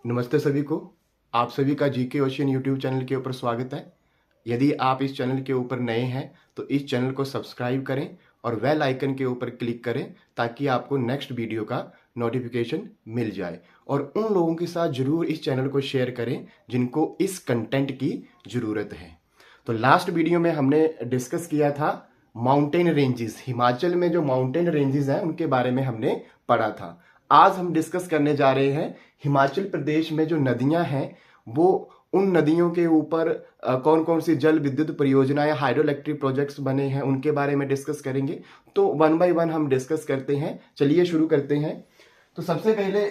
नमस्ते सभी को। आप सभी का जीके ओशियन यूट्यूब चैनल के ऊपर स्वागत है। यदि आप इस चैनल के ऊपर नए हैं तो इस चैनल को सब्सक्राइब करें और बेल आइकन के ऊपर क्लिक करें ताकि आपको नेक्स्ट वीडियो का नोटिफिकेशन मिल जाए। और उन लोगों के साथ ज़रूर इस चैनल को शेयर करें जिनको इस कंटेंट की ज़रूरत है। तो लास्ट वीडियो में हमने डिस्कस किया था माउंटेन रेंजेस, हिमाचल में जो माउंटेन रेंजेस हैं उनके बारे में हमने पढ़ा था। आज हम डिस्कस करने जा रहे हैं हिमाचल प्रदेश में जो नदियां हैं वो उन नदियों के ऊपर कौन कौन सी जल विद्युत परियोजनाएं, हाइड्रो इलेक्ट्रिक प्रोजेक्ट्स बने हैं उनके बारे में डिस्कस करेंगे। तो वन बाय वन हम डिस्कस करते हैं। चलिए शुरू करते हैं। तो सबसे पहले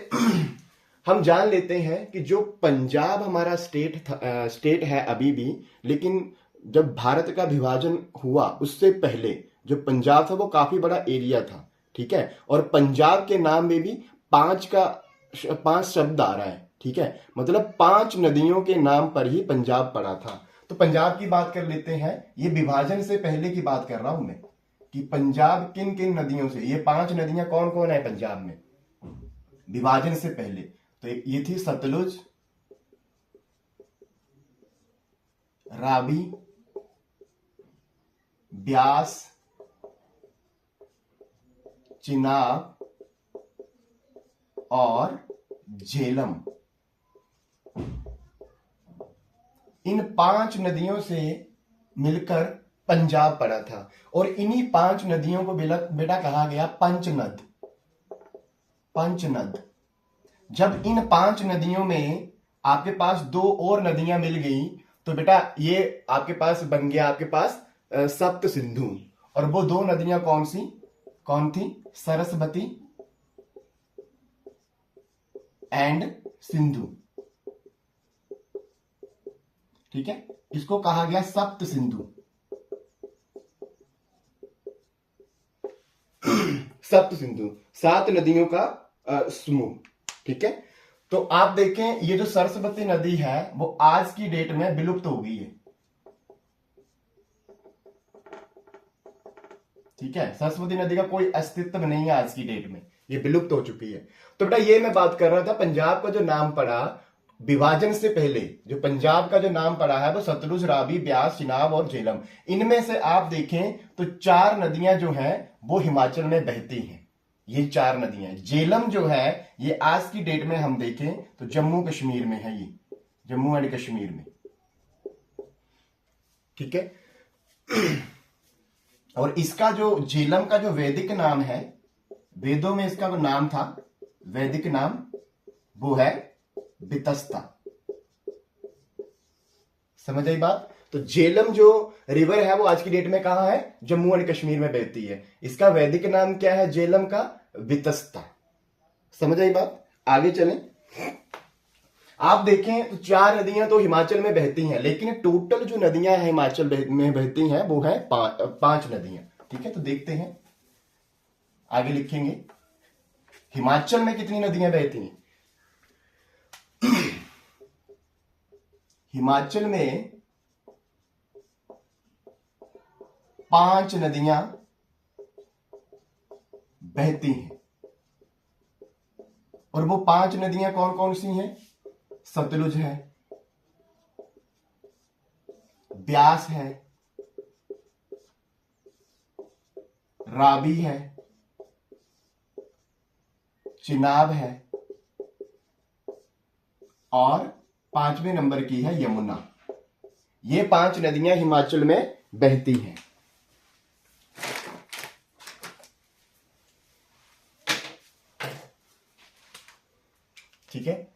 हम जान लेते हैं कि जो पंजाब हमारा स्टेट है अभी भी, लेकिन जब भारत का विभाजन हुआ उससे पहले जो पंजाब था वो काफी बड़ा एरिया था। ठीक है, और पंजाब के नाम में भी पांच शब्द आ रहा है। ठीक है, मतलब 5 नदियों के नाम पर ही पंजाब पड़ा था। तो पंजाब की बात कर लेते हैं। ये विभाजन से पहले की बात कर रहा हूं मैं कि पंजाब किन किन नदियों से, ये 5 नदियां कौन कौन है पंजाब में विभाजन से पहले। तो ये थी सतलुज, रावी, ब्यास, चिनाब और झेलम। इन 5 नदियों से मिलकर पंजाब पड़ा था और इन्हीं 5 नदियों को बेटा कहा गया पंचनद। पंचनद। जब इन 5 नदियों में आपके पास 2 और नदियां मिल गई तो बेटा ये आपके पास बन गया आपके पास सप्त सिंधु। और वो 2 नदियां कौन थी? सरस्वती एंड सिंधु। ठीक है, इसको कहा गया सप्त सिंधु। सप्त सिंधु, 7 नदियों का समूह। ठीक है, तो आप देखें ये जो सरस्वती नदी है वो आज की डेट में विलुप्त हो गई है। ठीक है, सरस्वती नदी का कोई अस्तित्व नहीं है आज की डेट में, ये विलुप्त हो चुकी है। तो बेटा ये मैं बात कर रहा था, पंजाब का जो नाम पड़ा विभाजन से पहले, जो पंजाब का जो नाम पड़ा है वो सतलुज, रावी, ब्यास, चिनाब और झेलम। इनमें से आप देखें तो 4 नदियां जो हैं वो हिमाचल में बहती हैं। ये 4 नदियां। झेलम जो है ये आज की डेट में हम देखें तो जम्मू कश्मीर में है, ये जम्मू एंड कश्मीर में। ठीक है, और इसका जो झेलम का जो वैदिक नाम है, वेदों में इसका जो नाम था वैदिक नाम वो है बितस्ता। समझ आई बात? तो झेलम जो रिवर है वो आज की डेट में कहां है? जम्मू एंड कश्मीर में बहती है। इसका वैदिक नाम क्या है झेलम का? बितस्ता। समझ आई बात? आगे चलें। आप देखें तो 4 नदियां तो हिमाचल में बहती हैं, लेकिन टोटल जो नदियां हैं हिमाचल में बहती हैं वो है 5 नदियां। ठीक है, तो देखते हैं, आगे लिखेंगे हिमाचल में कितनी नदियां बहती हैं। हिमाचल में 5 नदियां बहती हैं और वो 5 नदियां कौन कौन सी हैं? सतलुज है, ब्यास है, रावी है, चिनाब है और 5वें नंबर की है यमुना। ये 5 नदियां हिमाचल में बहती हैं। ठीक है,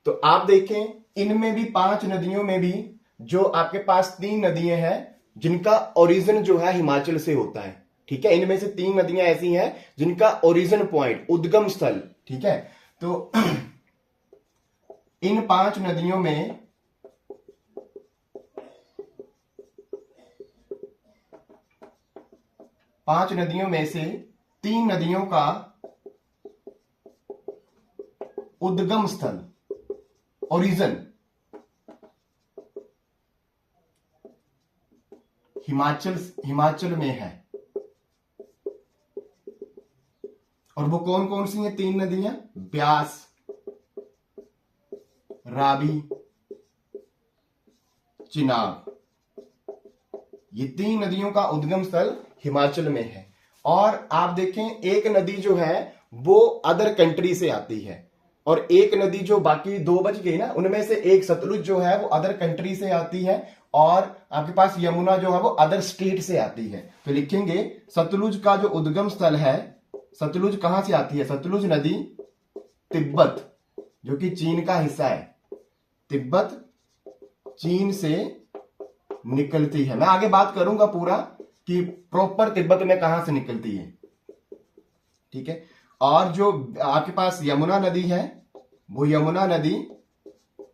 तो आप देखें इनमें भी 5 नदियों में भी जो आपके पास 3 नदियां हैं जिनका ओरिजिन जो है हिमाचल से होता है। ठीक है, इनमें से 3 नदियां ऐसी हैं जिनका ओरिजिन पॉइंट, उद्गम स्थल। ठीक है, तो इन 5 नदियों में से 3 नदियों का उद्गम स्थल, ओरिजिन हिमाचल में है। और वो कौन कौन सी हैं 3 नदियां? ब्यास, रावी, चिनाब, ये 3 नदियों का उद्गम स्थल हिमाचल में है। और आप देखें एक नदी जो है वो अदर कंट्री से आती है, और एक नदी जो बाकी 2 बच गई ना, उनमें से एक सतलुज जो है वो अदर कंट्री से आती है, और आपके पास यमुना जो है वो अदर स्टेट से आती है। तो लिखेंगे सतलुज का जो उद्गम स्थल है, सतलुज कहां से आती है? सतलुज नदी तिब्बत, जो कि चीन का हिस्सा है, तिब्बत चीन से निकलती है। मैं आगे बात करूंगा पूरा कि प्रॉपर तिब्बत में कहां से निकलती है, ठीक है। और जो आपके पास यमुना नदी है, वो यमुना नदी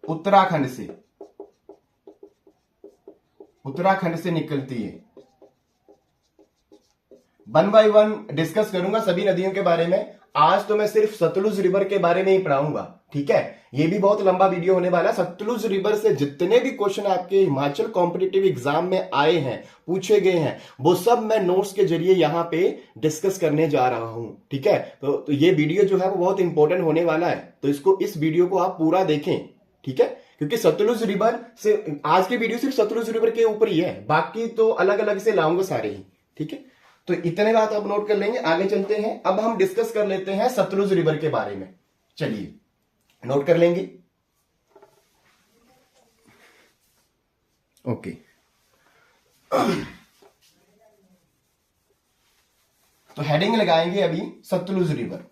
उत्तराखंड से निकलती है। 1 बाय 1 डिस्कस करूंगा सभी नदियों के बारे में। आज तो मैं सिर्फ सतलुज रिवर के बारे में ही पढ़ाऊंगा, ठीक है। ये भी बहुत लंबा वीडियो होने वाला है। सतलुज रिवर से जितने भी क्वेश्चन आपके हिमाचल कॉम्पिटिटिव एग्जाम में आए हैं, पूछे गए हैं, वो सब मैं नोट्स के जरिए यहां पे डिस्कस करने जा रहा हूं, ठीक है। तो ये वीडियो जो है वो बहुत इंपॉर्टेंट होने वाला है, तो इस वीडियो को आप पूरा देखें, ठीक है। क्योंकि सतलुज रिवर से आज की वीडियो सिर्फ सतलुज रिवर के ऊपर ही है, बाकी तो अलग अलग से लाऊंगा सारे ही, ठीक है। तो इतने बात आप नोट कर लेंगे। आगे चलते हैं, अब हम डिस्कस कर लेते हैं सतलुज रिवर के बारे में। चलिए नोट कर लेंगे। ओके, तो हेडिंग लगाएंगे अभी सतलुज रिवर।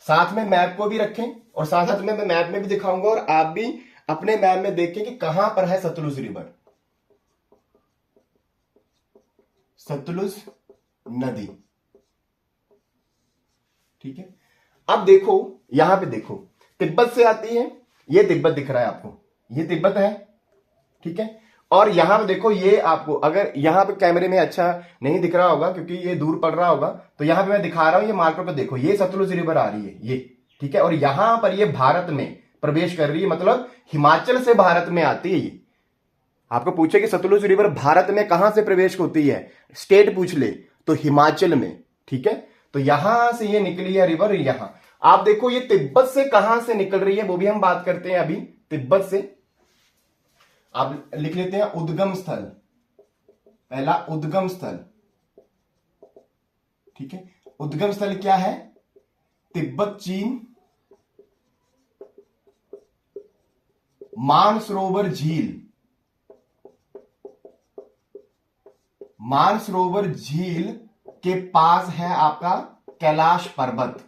साथ में मैप को भी रखें, और साथ साथ में मैं मैप में भी दिखाऊंगा, और आप भी अपने मैप में देखें कि कहां पर है सतलुज रिवर, सतलुज नदी, ठीक है। अब देखो, यहां पे देखो, तिब्बत से आती है, ये तिब्बत दिख रहा है आपको, ये तिब्बत है, ठीक है। और यहां पे देखो, ये आपको अगर यहां पे कैमरे में अच्छा नहीं दिख रहा होगा क्योंकि ये दूर पड़ रहा होगा, तो यहां पे मैं दिखा रहा हूं, ये मार्कर पे देखो, ये सतलुज रिवर आ रही है, ये, ठीक है। और यहां पर ये भारत में प्रवेश कर रही है, मतलब हिमाचल से भारत में आती है। ये आपको पूछे कि सतलुज रिवर भारत में कहां से प्रवेश होती है, स्टेट पूछ ले तो हिमाचल में, ठीक है। तो यहां से ये निकली है रिवर। यहां आप देखो, ये तिब्बत से कहां से निकल रही है वो भी हम बात करते हैं अभी। तिब्बत से आप लिख लेते हैं उद्गम स्थल, पहला उद्गम स्थल, ठीक है। उद्गम स्थल क्या है? तिब्बत चीन मानसरोवर झील, मानसरोवर झील के पास है आपका कैलाश पर्वत,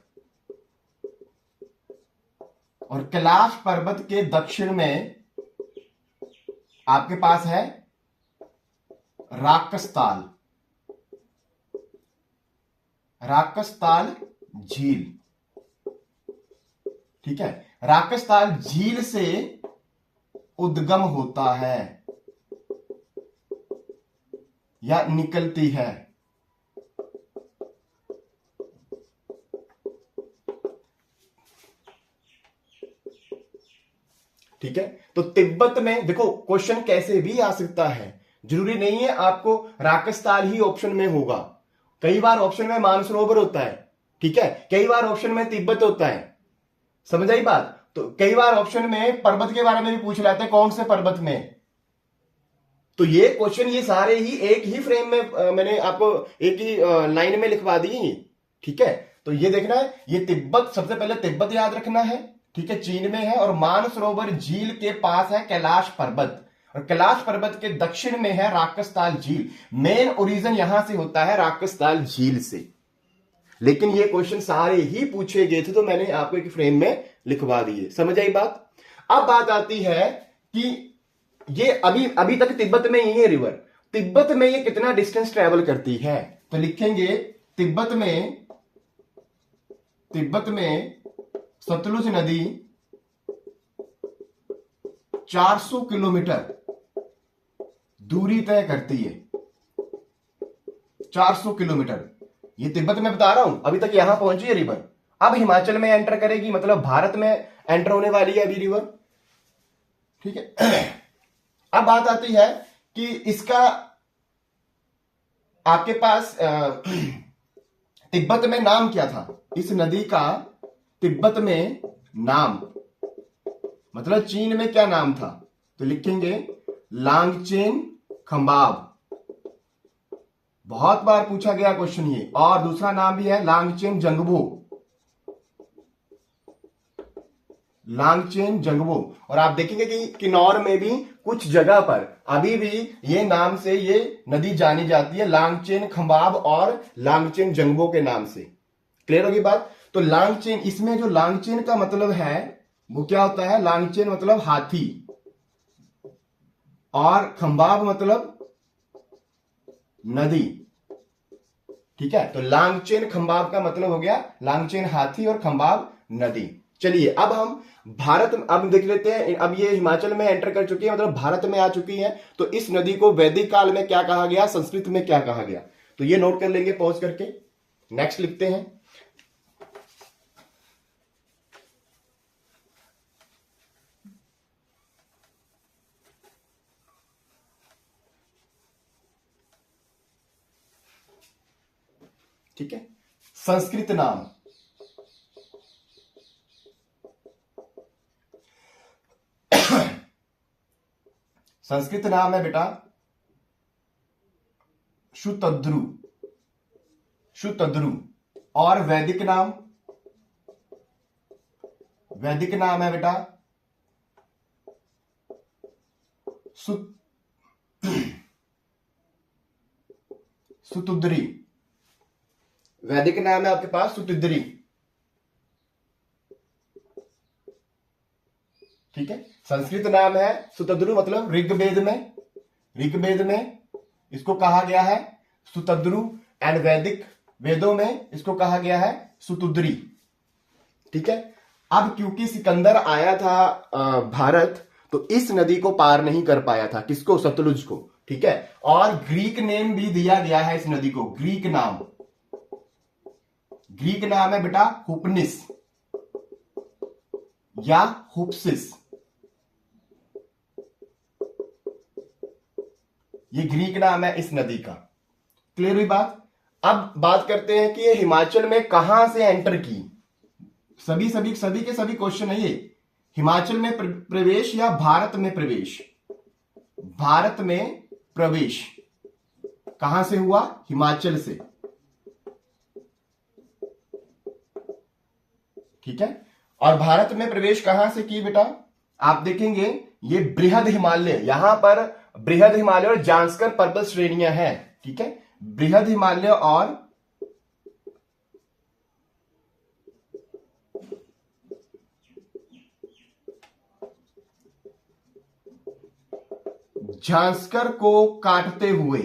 और कैलाश पर्वत के दक्षिण में आपके पास है राकसताल, राकसताल झील, ठीक है। राकसताल झील से उद्गम होता है या निकलती है। ठीक है, तो तिब्बत में देखो क्वेश्चन कैसे भी आ सकता है, जरूरी नहीं है आपको राकसताल ही ऑप्शन में होगा। कई बार ऑप्शन में मानसरोवर होता है, ठीक है, कई बार ऑप्शन में तिब्बत होता है, समझ आई बात। तो कई बार ऑप्शन में पर्वत के बारे में भी पूछ लेते हैं, कौन से पर्वत में। तो ये क्वेश्चन ये सारे ही एक ही फ्रेम में मैंने आपको एक ही लाइन में लिखवा दी, ठीक है। तो ये देखना है, ये तिब्बत, सबसे पहले तिब्बत याद रखना है, ठीक है, चीन में है, और मानसरोवर झील के पास है कैलाश पर्वत, और कैलाश पर्वत के दक्षिण में है राकसताल झील। मेन ओरिजिन यहां से होता है राकसताल झील से, लेकिन ये क्वेश्चन सारे ही पूछे गए थे तो मैंने आपको एक फ्रेम में लिखवा दिए, समझ आई बात। अब बात आती है कि ये अभी तक तिब्बत में ही है रिवर, तिब्बत में ये कितना डिस्टेंस ट्रेवल करती है। तो लिखेंगे तिब्बत में सतलुज नदी 400 किलोमीटर दूरी तय करती है, 400 किलोमीटर। ये तिब्बत में बता रहा हूं, अभी तक यहां पहुंची है रिवर, अब हिमाचल में एंटर करेगी, मतलब भारत में एंटर होने वाली है अभी रिवर, ठीक है। अब बात आती है कि इसका आपके पास तिब्बत में नाम क्या था, इस नदी का तिब्बत में नाम, मतलब चीन में क्या नाम था, तो लिखेंगे लांगचेन खंबाब। बहुत बार पूछा गया क्वेश्चन ये। और दूसरा नाम भी है लांगचेन जंगबो, लांगचेन जंगबो। और आप देखेंगे कि किन्नौर में भी कुछ जगह पर अभी भी ये नाम से ये नदी जानी जाती है, लांगचेन खंबाब और लांगचेन जंगबो के नाम से। क्लियर होगी बात। तो लांगचेन, इसमें जो लांगचेन का मतलब है वो क्या होता है, लांगचेन मतलब हाथी और खंबाब मतलब नदी। ठीक है, तो लांगचेन खंबाब का मतलब हो गया लांगचेन हाथी और खंबाब नदी। चलिए अब हम भारत, अब देख लेते हैं। अब ये हिमाचल में एंटर कर चुकी है, मतलब भारत में आ चुकी है। तो इस नदी को वैदिक काल में क्या कहा गया, संस्कृत में क्या कहा गया, तो ये नोट कर लेंगे पॉज करके। नेक्स्ट लिखते हैं। ठीक है, संस्कृत नाम, संस्कृत नाम है बेटा शुतद्रु, शुतद्रु। और वैदिक नाम, वैदिक नाम है बेटा सुतुद्री। वैदिक नाम है आपके पास सुतुद्री। ठीक है, संस्कृत नाम है सुतद्रु, मतलब ऋग्वेद में, ऋग्वेद में इसको कहा गया है सुतद्रु, एंड वैदिक वेदों में इसको कहा गया है सुतुद्री। ठीक है, अब क्योंकि सिकंदर आया था भारत, तो इस नदी को पार नहीं कर पाया था, किसको, सतलुज को। ठीक है, और ग्रीक नेम भी दिया गया है इस नदी को, ग्रीक नाम, ग्रीक नाम है बेटा हुपनिस या हुप्सिस, ये ग्रीक नाम है इस नदी का। क्लियर हुई बात। अब बात करते हैं कि ये हिमाचल में कहां से एंटर की। सभी के सभी क्वेश्चन है ये, हिमाचल में प्रवेश या भारत में प्रवेश। भारत में प्रवेश कहां से हुआ, हिमाचल से। ठीक है, और भारत में प्रवेश कहां से की बेटा, आप देखेंगे ये बृहद हिमालय, यहां पर बृहद हिमालय और जांस्कर पर्वत श्रेणियां हैं। ठीक है, बृहद हिमालय और झांस्कर को काटते हुए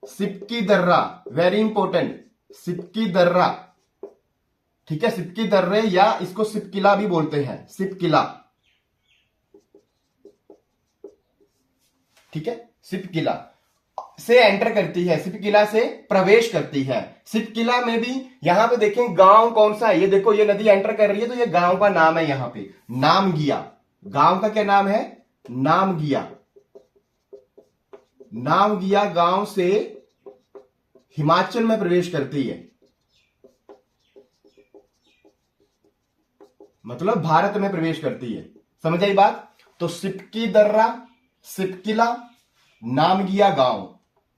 सिपकी दर्रा, वेरी इंपॉर्टेंट, सिपकी दर्रा। ठीक है, सिपकी दर्रे या इसको सिपकिला भी बोलते हैं, सिपकिला। ठीक है, सिपकिला से एंटर करती है, सिपकिला से प्रवेश करती है। सिपकिला में भी यहां पे देखें गांव कौन सा है, ये देखो ये नदी एंटर कर रही है, तो ये गांव का नाम है यहां पे, नामगिया। गांव का क्या नाम है, नामगिया। नामगिया गांव से हिमाचल में प्रवेश करती है, मतलब भारत में प्रवेश करती है। समझ आई बात। तो सिपकी दर्रा, सिपकिला, नामगिया गांव।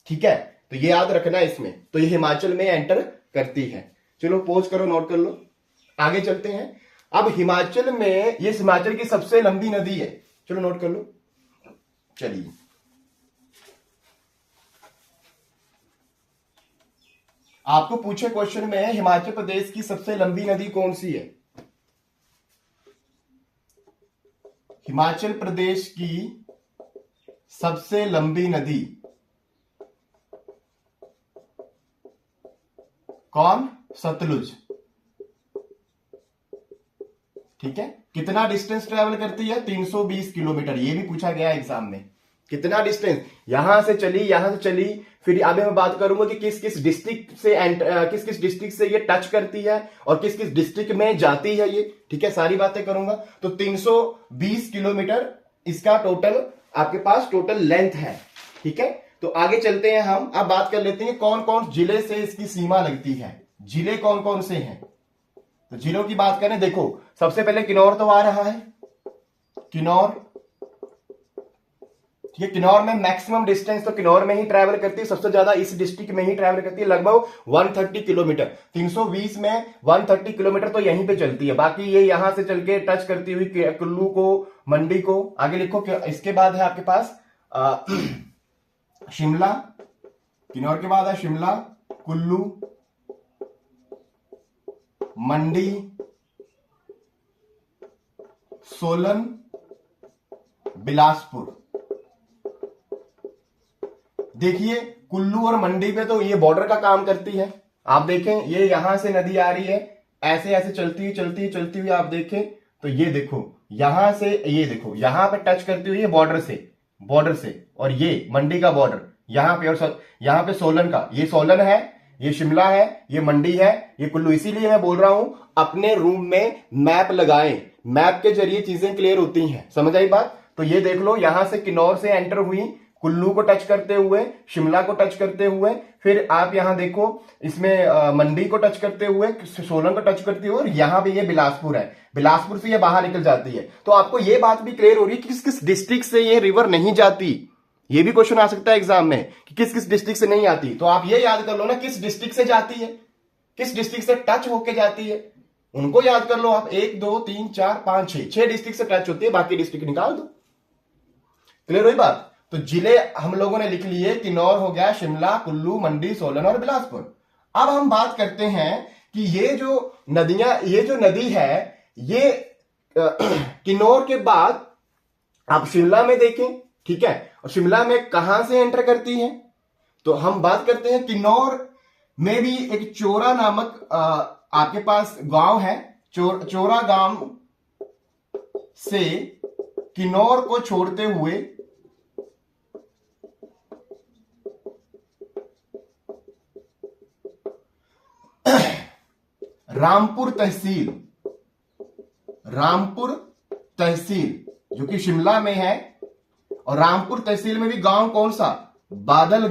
ठीक है, तो ये याद रखना है इसमें। तो ये हिमाचल में एंटर करती है। चलो पोज करो, नोट कर लो, आगे चलते हैं। अब हिमाचल में, ये हिमाचल की सबसे लंबी नदी है, चलो नोट कर लो। चलिए, आपको पूछे क्वेश्चन में हिमाचल प्रदेश की सबसे लंबी नदी कौन सी है, हिमाचल प्रदेश की सबसे लंबी नदी कौन, सतलुज। ठीक है, कितना डिस्टेंस ट्रेवल करती है, 320 किलोमीटर। ये भी पूछा गया एग्जाम में, कितना डिस्टेंस, यहां से चली, फिर अभी मैं बात करूंगा कि किस किस डिस्ट्रिक्ट से ये टच करती है और किस किस डिस्ट्रिक्ट में जाती है ये। ठीक है, सारी बातें करूंगा। तो 320 किलोमीटर इसका टोटल आपके पास टोटल लेंथ है। ठीक है, तो आगे चलते हैं हम। अब बात कर लेते हैं कौन कौन जिले से इसकी सीमा लगती है। जिले कौन कौन से हैं, तो जिलों की बात करें, देखो सबसे पहले किन्नौर तो आ रहा है, किन्नौर, ठीक है। किन्नौर में मैक्सिमम डिस्टेंस तो किन्नौर में ही ट्रैवल करती है, सबसे ज्यादा इस डिस्ट्रिक्ट में ही ट्रैवल करती है, लगभग 130 किलोमीटर, 320 में 130 किलोमीटर तो यहीं पे चलती है। बाकी ये यहां से चल के टच करती हुई कुल्लू को, मंडी को, आगे लिखो। इसके बाद है आपके पास शिमला, किन्नौर के बाद है शिमला, कुल्लू, मंडी, सोलन, बिलासपुर। देखिए कुल्लू और मंडी पे तो ये बॉर्डर का काम करती है। आप देखें ये यहां से नदी आ रही है, ऐसे ऐसे चलती हुई आप देखें तो ये देखो यहां से, ये देखो यहां पे टच करती हुई है बॉर्डर से, और ये मंडी का बॉर्डर यहां पे, और यहां पे सोलन का, ये सोलन है, ये शिमला है, ये मंडी है, ये कुल्लू। इसीलिए मैं बोल रहा हूं अपने रूम में मैप लगाएं, मैप के जरिए चीजें क्लियर होती हैं। समझ आई बात? तो ये देख लो यहां से किन्नौर से एंटर हुई, कुल्लू को टच करते हुए, शिमला को टच करते हुए, फिर आप यहां देखो इसमें मंडी को टच करते हुए, सोलन को टच करते हुए, और यहां पे ये बिलासपुर है, बिलासपुर से ये बाहर निकल जाती है। तो आपको ये बात भी क्लियर हो रही है कि किस किस डिस्ट्रिक्ट से ये रिवर नहीं जाती। ये भी क्वेश्चन आ सकता है एग्जाम में कि किस किस डिस्ट्रिक्ट से नहीं आती। तो आप ये याद कर लो ना, किस डिस्ट्रिक्ट से जाती है, किस डिस्ट्रिक्ट से टच होके जाती है, उनको याद कर लो आप। 1 2 3 4 5 6 डिस्ट्रिक्ट से टच होती है, बाकी डिस्ट्रिक्ट निकाल दो। क्लियर हुई बात? तो जिले हम लोगों ने लिख लिए, किन्नौर हो गया, शिमला, कुल्लू, मंडी, सोलन और बिलासपुर। अब हम बात करते हैं कि ये जो नदियां, ये जो नदी है ये किन्नौर के बाद आप शिमला में देखें, ठीक है, और शिमला में कहां से एंटर करती है। तो हम बात करते हैं किन्नौर में भी एक चोरा नामक आपके पास गांव है, चोरा गांव से किन्नौर को छोड़ते हुए रामपुर तहसील जो कि शिमला में है, और रामपुर तहसील में भी गांव कौन सा, बादल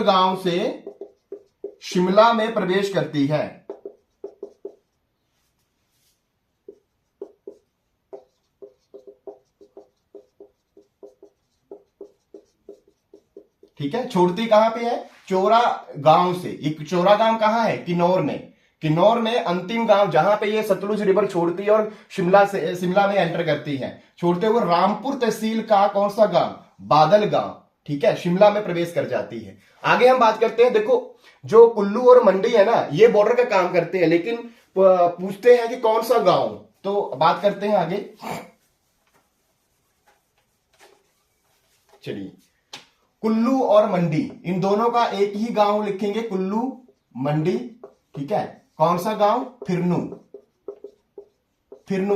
गांव से शिमला में प्रवेश करती है। ठीक है, छोड़ती कहां पे है, चोरा गांव से। एक चोरा गांव कहां है, किन्नौर में अंतिम गांव जहां पे ये सतलुज रिवर छोड़ती है और शिमला में एंटर करती है, छोड़ते हुए रामपुर तहसील का कौन सा गांव, बादल गांव, ठीक है, शिमला में प्रवेश कर जाती है। आगे हम बात करते हैं, देखो जो कुल्लू और मंडी है ना, ये बॉर्डर का काम करते हैं, लेकिन पूछते हैं कि कौन सा गांव। तो बात करते हैं आगे, चलिए कुल्लू और मंडी, इन दोनों का एक ही गांव लिखेंगे, कुल्लू मंडी, ठीक है। कौन सा गांव, फिरनू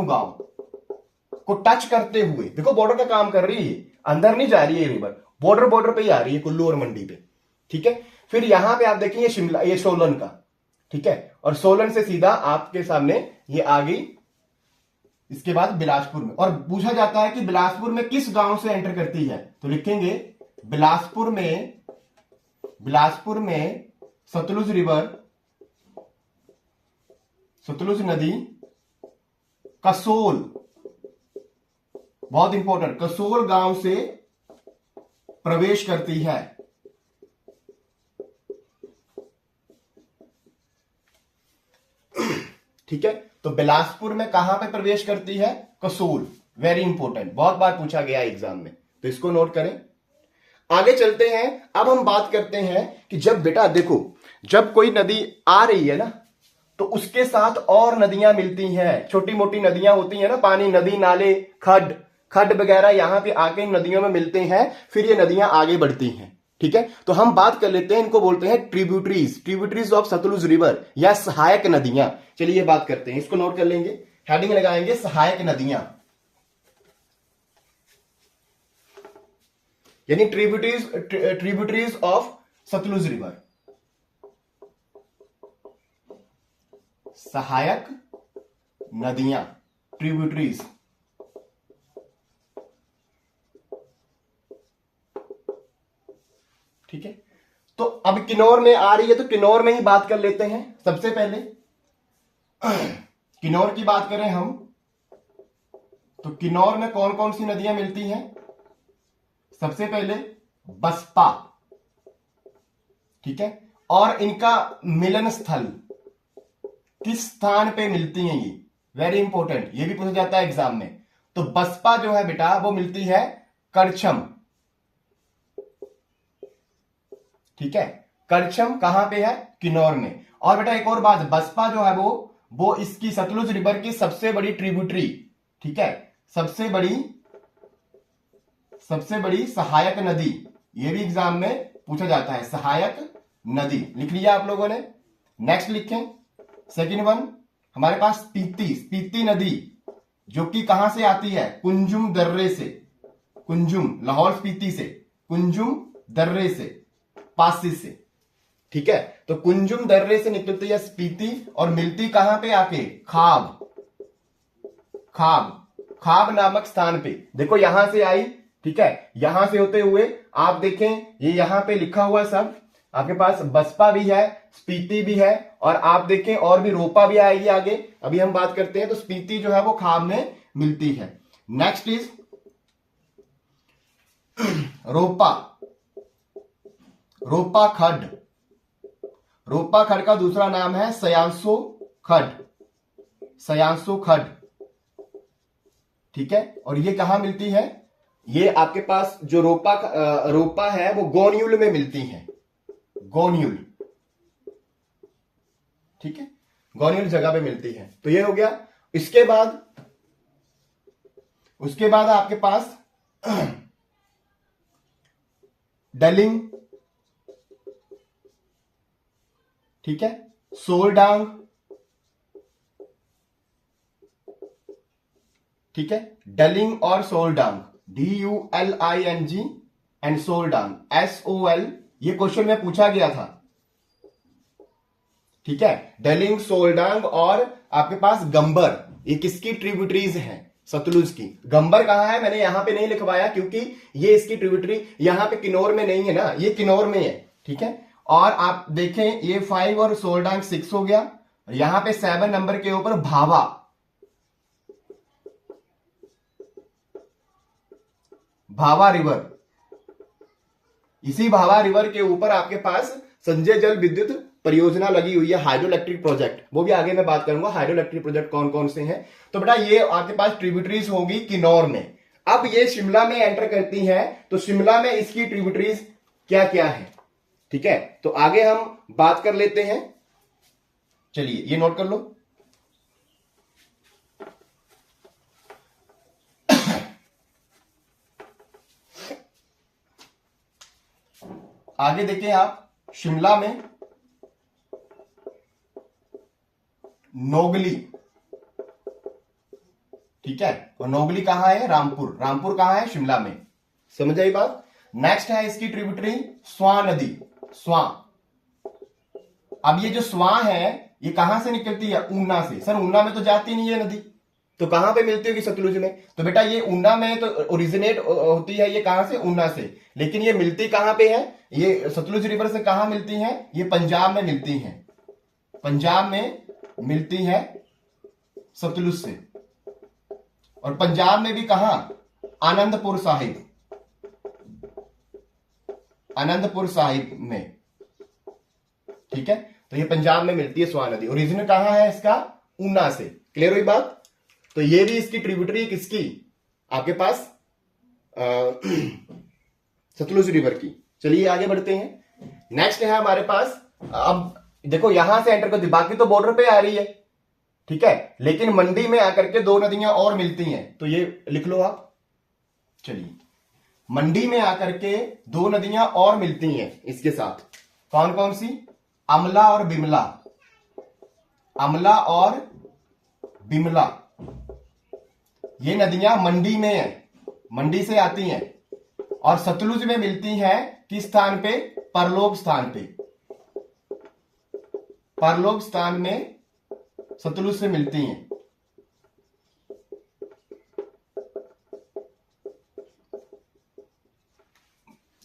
गांव को टच करते हुए, देखो बॉर्डर का काम कर रही है, अंदर नहीं जा रही है रिवर, बॉर्डर पे ही आ रही है कुल्लू और मंडी पे, ठीक है। फिर यहां पे आप देखेंगे शिमला, ये सोलन का, ठीक है, और सोलन से सीधा आपके सामने ये आ गई, इसके बाद बिलासपुर में। और पूछा जाता है कि बिलासपुर में किस गांव से एंटर करती है, तो लिखेंगे बिलासपुर में सतलुज नदी कसोल, बहुत इंपॉर्टेंट, कसोल गांव से प्रवेश करती है। ठीक है, तो बिलासपुर में कहां पे प्रवेश करती है, कसोल, वेरी इंपॉर्टेंट, बहुत बार पूछा गया एग्जाम में, तो इसको नोट करें। आगे चलते हैं, अब हम बात करते हैं कि जब बेटा देखो, जब कोई नदी आ रही है ना, तो उसके साथ और नदियां मिलती हैं, छोटी मोटी नदियां होती हैं ना, पानी, नदी, नाले, खड्ड वगैरह यहां पे आके नदियों में मिलते हैं, फिर ये नदियां आगे बढ़ती हैं, ठीक है। तो हम बात कर लेते हैं, इनको बोलते हैं ट्रिब्यूटरीज ऑफ सतलुज रिवर, या सहायक नदियां। चलिए बात करते हैं, इसको नोट कर लेंगे, हेडिंग लगाएंगे सहायक नदियां, यानी ट्रिब्यूटरीज ऑफ सतलुज रिवर, सहायक नदियां, ट्रिब्यूटरीज। ठीक है, तो अब किन्नौर में आ रही है, तो किन्नौर में ही बात कर लेते हैं सबसे पहले। किन्नौर की बात करें हम, तो किन्नौर में कौन कौन सी नदियां मिलती हैं? सबसे पहले बसपा, ठीक है, और इनका मिलन स्थल किस स्थान पे मिलती हैं? ये वेरी इंपॉर्टेंट, ये भी पूछा जाता है एग्जाम में। तो बसपा जो है बेटा वो मिलती है करछम, ठीक है, करछम कहां पे है? किन्नौर में। और बेटा एक और बात, बसपा जो है वो इसकी सतलुज रिवर की सबसे बड़ी ट्रिब्यूटरी, ठीक है, सबसे बड़ी सहायक नदी, ये भी एग्जाम में पूछा जाता है, सहायक नदी लिख लिया आप लोगों ने। नेक्स्ट लिखें सेकंड वन, हमारे पास स्पीति नदी, जो कि कहां से आती है? कुंजुम दर्रे से, कुंजुम लाहौल स्पीति से, कुंजुम दर्रे से, पासिस से, ठीक है। तो कुंजुम दर्रे से निकलती है स्पीति और मिलती कहां पे आके? खाब नामक स्थान पे। देखो यहां से आई, ठीक है, यहां से होते हुए आप देखें ये यहां पे लिखा हुआ सब आपके पास बसपा भी है, स्पीति भी है, और आप देखें और भी रोपा भी आएगी आगे, अभी हम बात करते हैं। तो स्पीति जो है वो खाब में मिलती है। नेक्स्ट इज रोपा खड्ड, रोपा खड्ड का दूसरा नाम है सयांसो खड्ड, ठीक है। और ये कहां मिलती है? ये आपके पास जो रोपा है वो गोन्यूल में मिलती है, गोन्यूल, ठीक है, गोन्यूल जगह पे मिलती है। तो ये हो गया। उसके बाद आपके पास डलिंग, ठीक है, सोलडांग, ठीक है, डलिंग और सोलडांग, DULING एंड सोलडांग SOL, ये क्वेश्चन में पूछा गया था, ठीक है। डलिंग, सोलडांग और आपके पास गंबर, ये किसकी ट्रिब्यूटरीज हैं? सतलुज की। गंबर कहां है? मैंने यहां पे नहीं लिखवाया क्योंकि ये इसकी ट्रिब्यूटरी यहां पे किन्नौर में नहीं है ना, ये किन्नौर में है, ठीक है। और आप देखें ये 5 और सोलडांग 6 हो गया। यहां पे 7 नंबर के ऊपर भावा रिवर, इसी भावा रिवर के ऊपर आपके पास संजय जल विद्युत परियोजना लगी हुई है, हाइड्रो इलेक्ट्रिक प्रोजेक्ट, वो भी आगे मैं बात करूंगा हाइड्रो इलेक्ट्रिक प्रोजेक्ट कौन कौन से हैं। तो बेटा ये आपके पास ट्रिब्यूटरीज होगी किन्नौर में। अब ये शिमला में एंटर करती है, तो शिमला में इसकी ट्रिब्यूटरीज क्या क्या है, ठीक है। तो आगे हम बात कर लेते हैं, चलिए ये नोट कर लो। आगे देखिए आप, शिमला में नोगली, ठीक है, और नोगली कहां है? रामपुर कहां है? शिमला में। समझ आई बात। नेक्स्ट है इसकी ट्रिब्यूटरी स्वां नदी, स्वां। अब ये जो स्वां है ये कहां से निकलती है? ऊना से। सर ऊना में तो जाती नहीं है नदी, तो कहां पे मिलती होगी? सतलुज में। तो बेटा ये ऊना में तो ओरिजिनेट होती है, ये कहां से? ऊना से। लेकिन ये मिलती कहां पे है? ये सतलुज रिवर से कहां मिलती है? ये पंजाब में मिलती है, पंजाब में मिलती है सतलुज से। और पंजाब में भी कहां? आनंदपुर साहिब में, ठीक है। तो ये पंजाब में मिलती है स्वां नदी। ओरिजिनल कहां है इसका? ऊना से। क्लियर हुई बात। तो ये भी इसकी ट्रिब्यूटरी किसकी? आपके पास सतलुज रिवर की। चलिए आगे बढ़ते हैं। नेक्स्ट है हमारे पास, अब देखो यहां से एंटर कर दी, बाकी तो बॉर्डर पे आ रही है, ठीक है, लेकिन मंडी में आकर के 2 नदियां और मिलती हैं, तो ये लिख लो आप। चलिए मंडी में आकर के 2 नदियां और मिलती हैं इसके साथ, कौन कौन सी? अमला और बिमला, अमला और बिमला, ये नदियां मंडी में है, मंडी से आती हैं और सतलुज में मिलती हैं किस स्थान पे? परलोक स्थान पे, परलोक स्थान में सतलुज से मिलती हैं।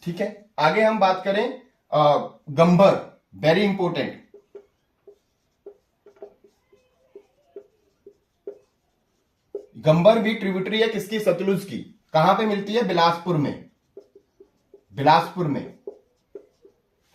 ठीक है, आगे हम बात करें गंबर, वेरी इंपॉर्टेंट। गंबर भी ट्रिब्यूटरी है किसकी? सतलुज की। कहां पे मिलती है? बिलासपुर में, बिलासपुर में,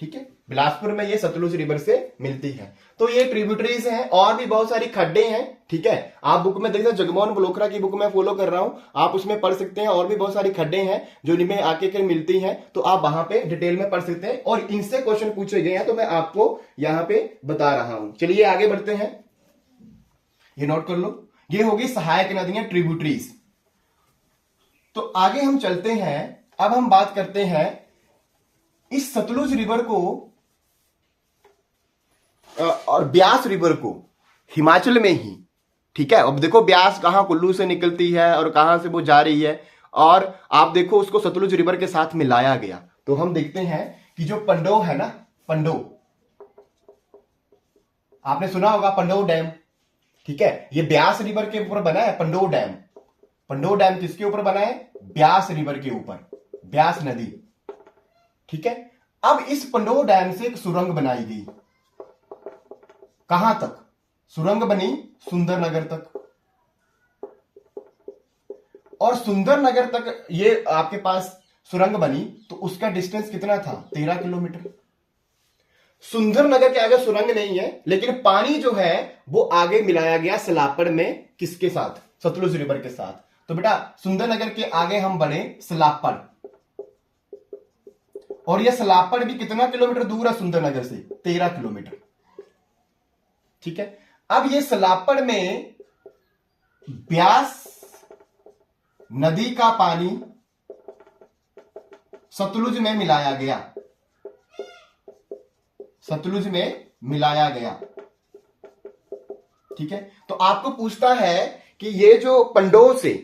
ठीक है, बिलासपुर में ये सतलुज रिवर से मिलती है। तो ये ट्रिब्यूटरीज हैं, और भी बहुत सारी खड्डे हैं, ठीक है। आप बुक में देखते हैं, जगमोहन बलोखरा की बुक में फॉलो कर रहा हूं, आप उसमें पढ़ सकते हैं। और भी बहुत सारी खड्डे हैं जो इनमें आके के मिलती हैं, तो आप वहां पे डिटेल में पढ़ सकते हैं, और इनसे क्वेश्चन पूछे गए हैं, तो मैं आपको यहां पे बता रहा हूं। चलिए आगे बढ़ते हैं, ये नोट कर लो, ये होगी सहायक नदियां, ट्रिब्यूटरीज। तो आगे हम चलते हैं, अब हम बात करते हैं इस सतलुज रिवर को और ब्यास रिवर को, हिमाचल में ही, ठीक है। अब देखो ब्यास कहां कुल्लू से निकलती है और कहां से वो जा रही है, और आप देखो उसको सतलुज रिवर के साथ मिलाया गया। तो हम देखते हैं कि जो पंडोह है ना, पंडोह, आपने सुना होगा पंडोह डैम, ठीक है, ये ब्यास रिवर के ऊपर बना है पंडोह डैम। पंडोह डैम किसके ऊपर बना है? ब्यास रिवर के ऊपर, ब्यास नदी, ठीक है। अब इस पंडोह डैम से एक सुरंग बनाई गई, कहां तक? सुरंग बनी सुंदरनगर तक, और सुंदरनगर तक ये आपके पास सुरंग बनी, तो उसका डिस्टेंस कितना था? 13 किलोमीटर। सुंदरनगर के आगे सुरंग नहीं है, लेकिन पानी जो है वो आगे मिलाया गया सलापड़ में, किसके साथ? सतलुज रिवर के साथ। तो बेटा सुंदरनगर के आगे हम बढ़े सलापड़, और यह सलापड़ भी कितना किलोमीटर दूर है सुंदरनगर से? 13 किलोमीटर, ठीक है। अब ये सलापड़ में ब्यास नदी का पानी सतलुज में मिलाया गया, सतलुज में मिलाया गया, ठीक है। तो आपको पूछता है कि ये जो पंडोह से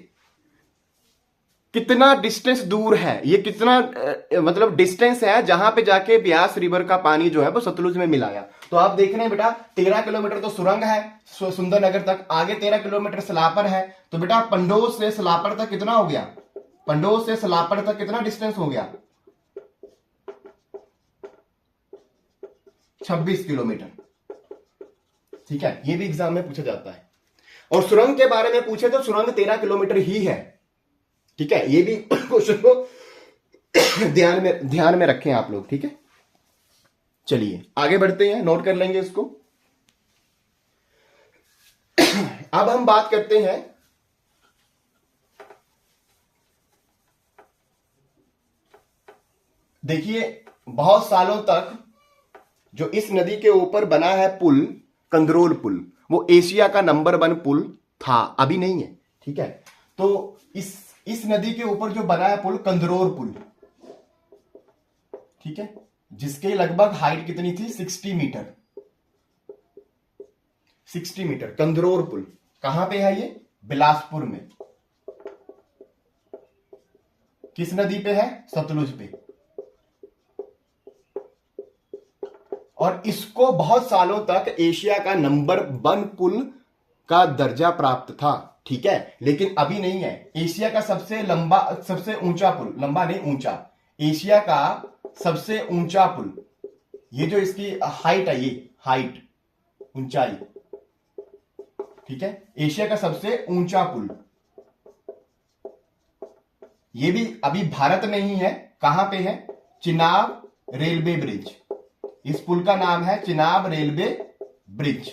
कितना डिस्टेंस दूर है, ये कितना मतलब डिस्टेंस है जहां पे जाके ब्यास रिवर का पानी जो है वो सतलुज में मिलाया। तो आप देख रहे हैं बेटा 13 किलोमीटर तो सुरंग है सुंदरनगर तक, आगे 13 किलोमीटर सलापड़ है। तो बेटा पंडोह से सलापड़ तक कितना हो गया? पंडोह से सलापड़ तक कितना डिस्टेंस हो गया? 26 किलोमीटर, ठीक है। ये भी एग्जाम में पूछा जाता है। और सुरंग के बारे में पूछे तो सुरंग 13 किलोमीटर ही है, ठीक है। ये भी क्वेश्चन को ध्यान में रखें आप लोग, ठीक है। चलिए आगे बढ़ते हैं, नोट कर लेंगे इसको। अब हम बात करते हैं देखिए, बहुत सालों तक जो इस नदी के ऊपर बना है पुल, कंदरोल पुल, वो एशिया का नंबर 1 पुल था, अभी नहीं है, ठीक है। तो इस नदी के ऊपर जो बना है पुल, कंदरोर पुल, ठीक है, जिसके लगभग हाइट कितनी थी? 60 मीटर, 60 मीटर। कंदरोर पुल कहां पे है? ये बिलासपुर में। किस नदी पे है? सतलुज पे। और इसको बहुत सालों तक एशिया का नंबर 1 पुल का दर्जा प्राप्त था, ठीक है। लेकिन अभी नहीं है। एशिया का सबसे लंबा, सबसे ऊंचा पुल, लंबा नहीं ऊंचा, एशिया का सबसे ऊंचा पुल, ये जो इसकी हाइट है, ये हाइट, ऊंचाई, ठीक है, एशिया का सबसे ऊंचा पुल, ये भी अभी भारत में ही है। कहां पे है? चिनाब रेलवे ब्रिज, इस पुल का नाम है चिनाब रेलवे ब्रिज,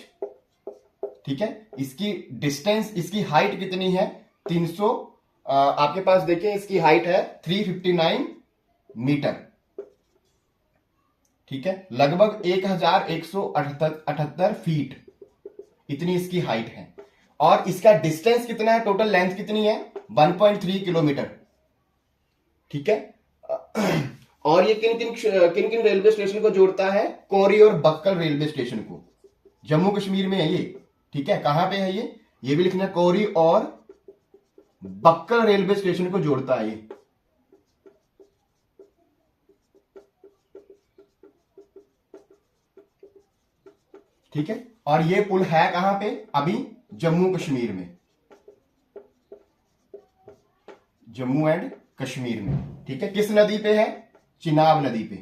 ठीक है। इसकी डिस्टेंस, इसकी हाइट कितनी है? 300, आपके पास देखिए इसकी हाइट है 359 मीटर, ठीक है, लगभग 1178 फीट, इतनी इसकी हाइट है। और इसका डिस्टेंस कितना है? टोटल लेंथ कितनी है? 1.3 किलोमीटर, ठीक है। और ये किन किन रेलवे स्टेशन को जोड़ता है? कोरी और बक्कल रेलवे स्टेशन को, जम्मू कश्मीर में है ये, ठीक है। कहां पे है ये भी लिखना है, कोरी और बक्कल रेलवे स्टेशन को जोड़ता है ये, ठीक है। और ये पुल है कहां पे? अभी जम्मू कश्मीर में, जम्मू एंड कश्मीर में, ठीक है। किस नदी पे है? चिनाब नदी पे,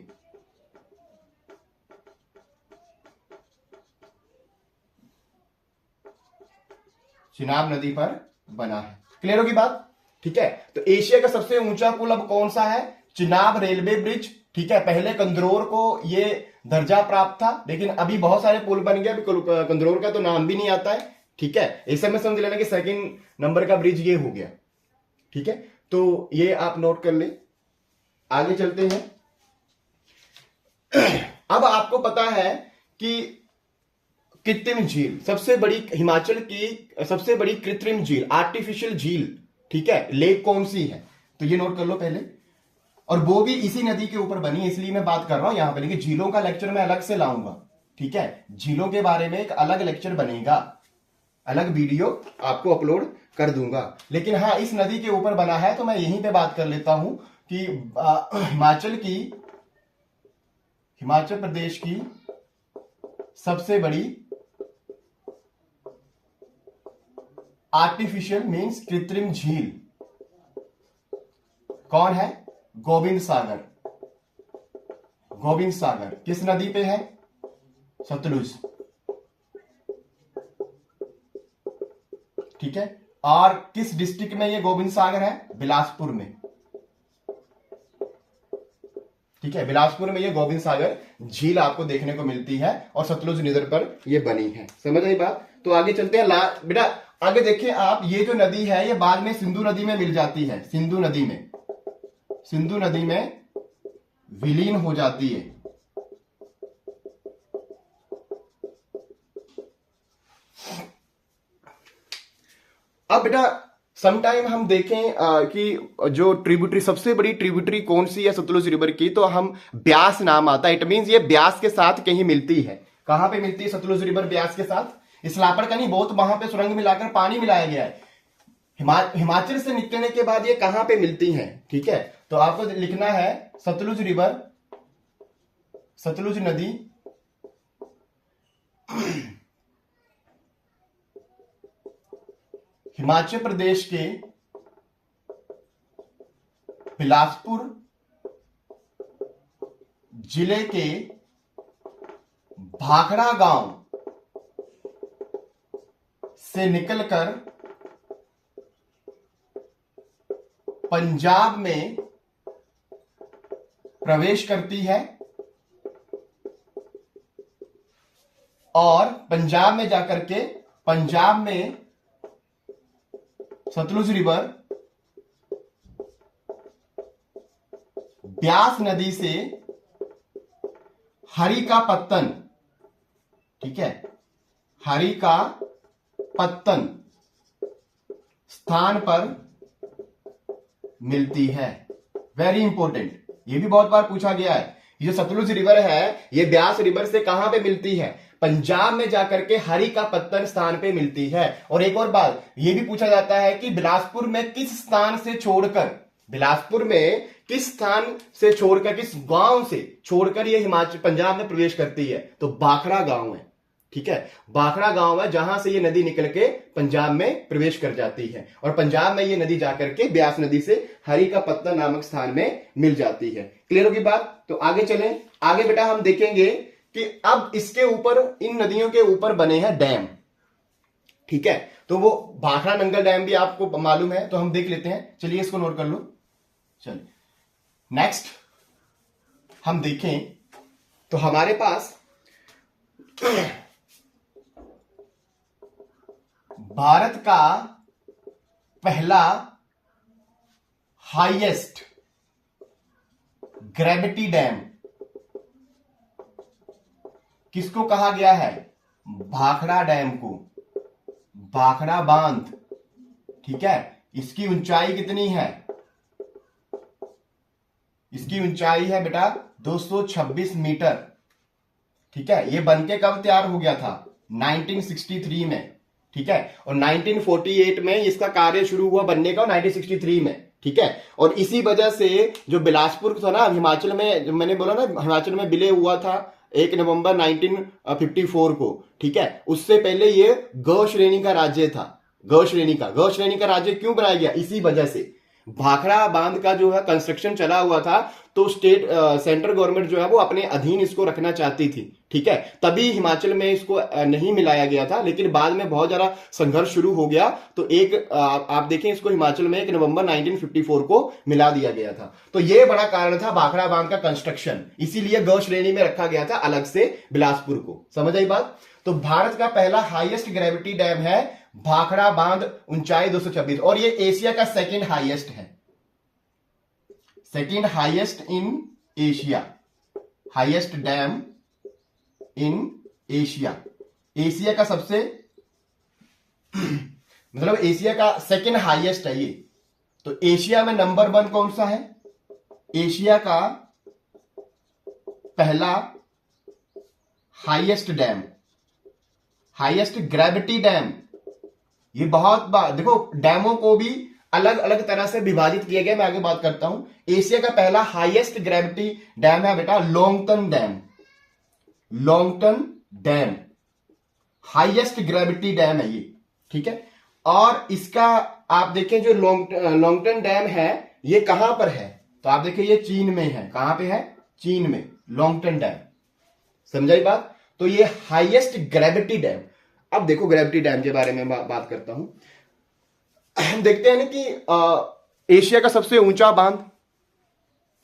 चिनाब नदी पर बना है। क्लियर होगी बात? ठीक है, तो एशिया का सबसे ऊंचा पुल अब कौन सा है? Chenab railway bridge. ठीक है, पहले कंदरौर को ये दर्जा प्राप्त था, लेकिन अभी बहुत सारे पुल बन गए, कंदरौर का तो नाम भी नहीं आता है। ठीक है, ऐसे में समझ लेना कि सेकंड नंबर का ब्रिज ये हो गया। ठीक है, तो ये आप नोट कर ले। आगे चलते हैं। अब आपको पता है कि कृत्रिम झील, सबसे बड़ी हिमाचल की सबसे बड़ी कृत्रिम झील, आर्टिफिशियल झील, ठीक है, लेक कौन सी है? तो ये नोट कर लो पहले। और वो भी इसी नदी के ऊपर बनी है, इसलिए मैं बात कर रहा हूं यहां पर, लेकिन झीलों का लेक्चर मैं अलग से लाऊंगा। ठीक है, झीलों के बारे में एक अलग लेक्चर बनेगा, अलग वीडियो आपको अपलोड कर दूंगा। लेकिन हाँ, इस नदी के ऊपर बना है, तो मैं यहीं पे बात कर लेता हूं कि हिमाचल प्रदेश की सबसे बड़ी आर्टिफिशियल मींस कृत्रिम झील कौन है? गोविंद सागर। गोविंद सागर किस नदी पे है? सतलुज। ठीक है, और किस डिस्ट्रिक्ट में ये गोविंद सागर है? बिलासपुर में। ठीक है, बिलासपुर में ये गोविंद सागर झील आपको देखने को मिलती है, और सतलुज नदी पर ये बनी है। समझ आई बात? तो आगे चलते हैं। बेटा आगे देखिए आप, ये जो नदी है ये बाद में सिंधु नदी में मिल जाती है, सिंधु नदी में विलीन हो जाती है। अब बेटा समटाइम हम देखें कि जो ट्रिब्यूटरी, सबसे बड़ी ट्रिब्यूटरी कौन सी है सतलुज रिवर की, तो हम ब्यास नाम आता है। इट मींस ये ब्यास के साथ कहीं मिलती है। कहां पे मिलती है सतलुज रिवर ब्यास के साथ? इस लापड़ का नहीं, बहुत वहां पे सुरंग मिलाकर पानी मिलाया गया है। हिमाचल से निकलने के बाद ये कहां पे मिलती हैं? ठीक है, तो आपको लिखना है सतलुज रिवर, सतलुज नदी हिमाचल प्रदेश के बिलासपुर जिले के भाखड़ा गांव से निकलकर पंजाब में प्रवेश करती है, और पंजाब में जाकर के पंजाब में सतलुज रिवर ब्यास नदी से हरी का पत्तन, ठीक है, हरी का पत्तन स्थान पर मिलती है। वेरी इंपॉर्टेंट, ये भी बहुत बार पूछा गया है। ये जो सतलुज रिवर है ये ब्यास रिवर से कहां पे मिलती है? पंजाब में जाकर के हरी का पत्तन स्थान पे मिलती है। और एक और बात ये भी पूछा जाता है कि बिलासपुर में किस स्थान से छोड़कर, बिलासपुर में किस स्थान से छोड़कर, किस गांव से छोड़कर ये हिमाचल पंजाब में प्रवेश करती है? तो भाखड़ा गांव है। ठीक है, भाखड़ा गांव है जहां से ये नदी निकल के पंजाब में प्रवेश कर जाती है, और पंजाब में ये नदी जाकर के ब्यास नदी से हरी का पत्तन नामक स्थान में मिल जाती है। क्लियर होगी बात? तो आगे चलें। आगे बेटा हम देखेंगे कि अब इसके ऊपर, इन नदियों के ऊपर बने हैं डैम। ठीक है, तो वो भाखड़ा नंगल डैम भी आपको मालूम है, तो हम देख लेते हैं। चलिए इसको नोट कर लो। चलिए नेक्स्ट हम देखें तो हमारे पास भारत का पहला हाईएस्ट ग्रेविटी डैम किसको कहा गया है? भाखड़ा डैम को, भाखड़ा बांध। ठीक है, इसकी ऊंचाई कितनी है? इसकी ऊंचाई है बेटा 226 मीटर। ठीक है, ये बनके कब तैयार हो गया था? 1963 में। ठीक है, और 1948 में इसका कार्य शुरू हुआ बनने का, 1963 में। ठीक है, और इसी वजह से जो बिलासपुर था ना हिमाचल में, मैंने बोला ना हिमाचल में विलय हुआ था 1 नवंबर 1954 को। ठीक है, उससे पहले ये ग श्रेणी का राज्य था। ग श्रेणी का राज्य क्यों बनाया गया? इसी वजह से भाखड़ा बांध का जो है कंस्ट्रक्शन चला हुआ था, तो स्टेट सेंट्रल गवर्नमेंट जो है वो अपने अधीन इसको रखना चाहती थी, ठीक है। तभी हिमाचल में इसको नहीं मिलाया गया था, लेकिन बाद में बहुत ज्यादा संघर्ष शुरू हो गया, तो आप देखें इसको हिमाचल में 1 नवंबर 1954 को मिला दिया गया था। तो यह बड़ा कारण था भाखड़ा बांध का कंस्ट्रक्शन, इसीलिए ग श्रेणी में रखा गया था अलग से बिलासपुर को। समझ आई बात। तो भारत का पहला हाईएस्ट ग्रेविटी डैम है भाखड़ा बांध, ऊंचाई 226, और ये एशिया का सेकंड हाईएस्ट है, second highest in Asia, highest dam in Asia. Asia का सबसे मतलब एशिया का सेकंड हाईएस्ट है ये। तो एशिया में नंबर 1 कौन सा है? एशिया का पहला highest dam, highest gravity dam. ये बहुत बार देखो, डैमों को भी अलग अलग तरह से विभाजित किया गया, मैं आगे बात करता हूं। एशिया का पहला हाईएस्ट ग्रेविटी डैम है बेटा Longtan dam, Longtan dam highest gravity dam है ये, ठीक है। और इसका आप देखें जो लॉन्गटन डैम है ये कहां पर है? तो आप देखें ये चीन में है। कहां पे है? चीन में, लॉन्गटन डैम। समझाई बात। तो ये हाईएस्ट ग्रेविटी डैम। अब देखो ग्रेविटी डैम के बारे में बात करता हूं। देखते हैं ना कि एशिया का सबसे ऊंचा बांध,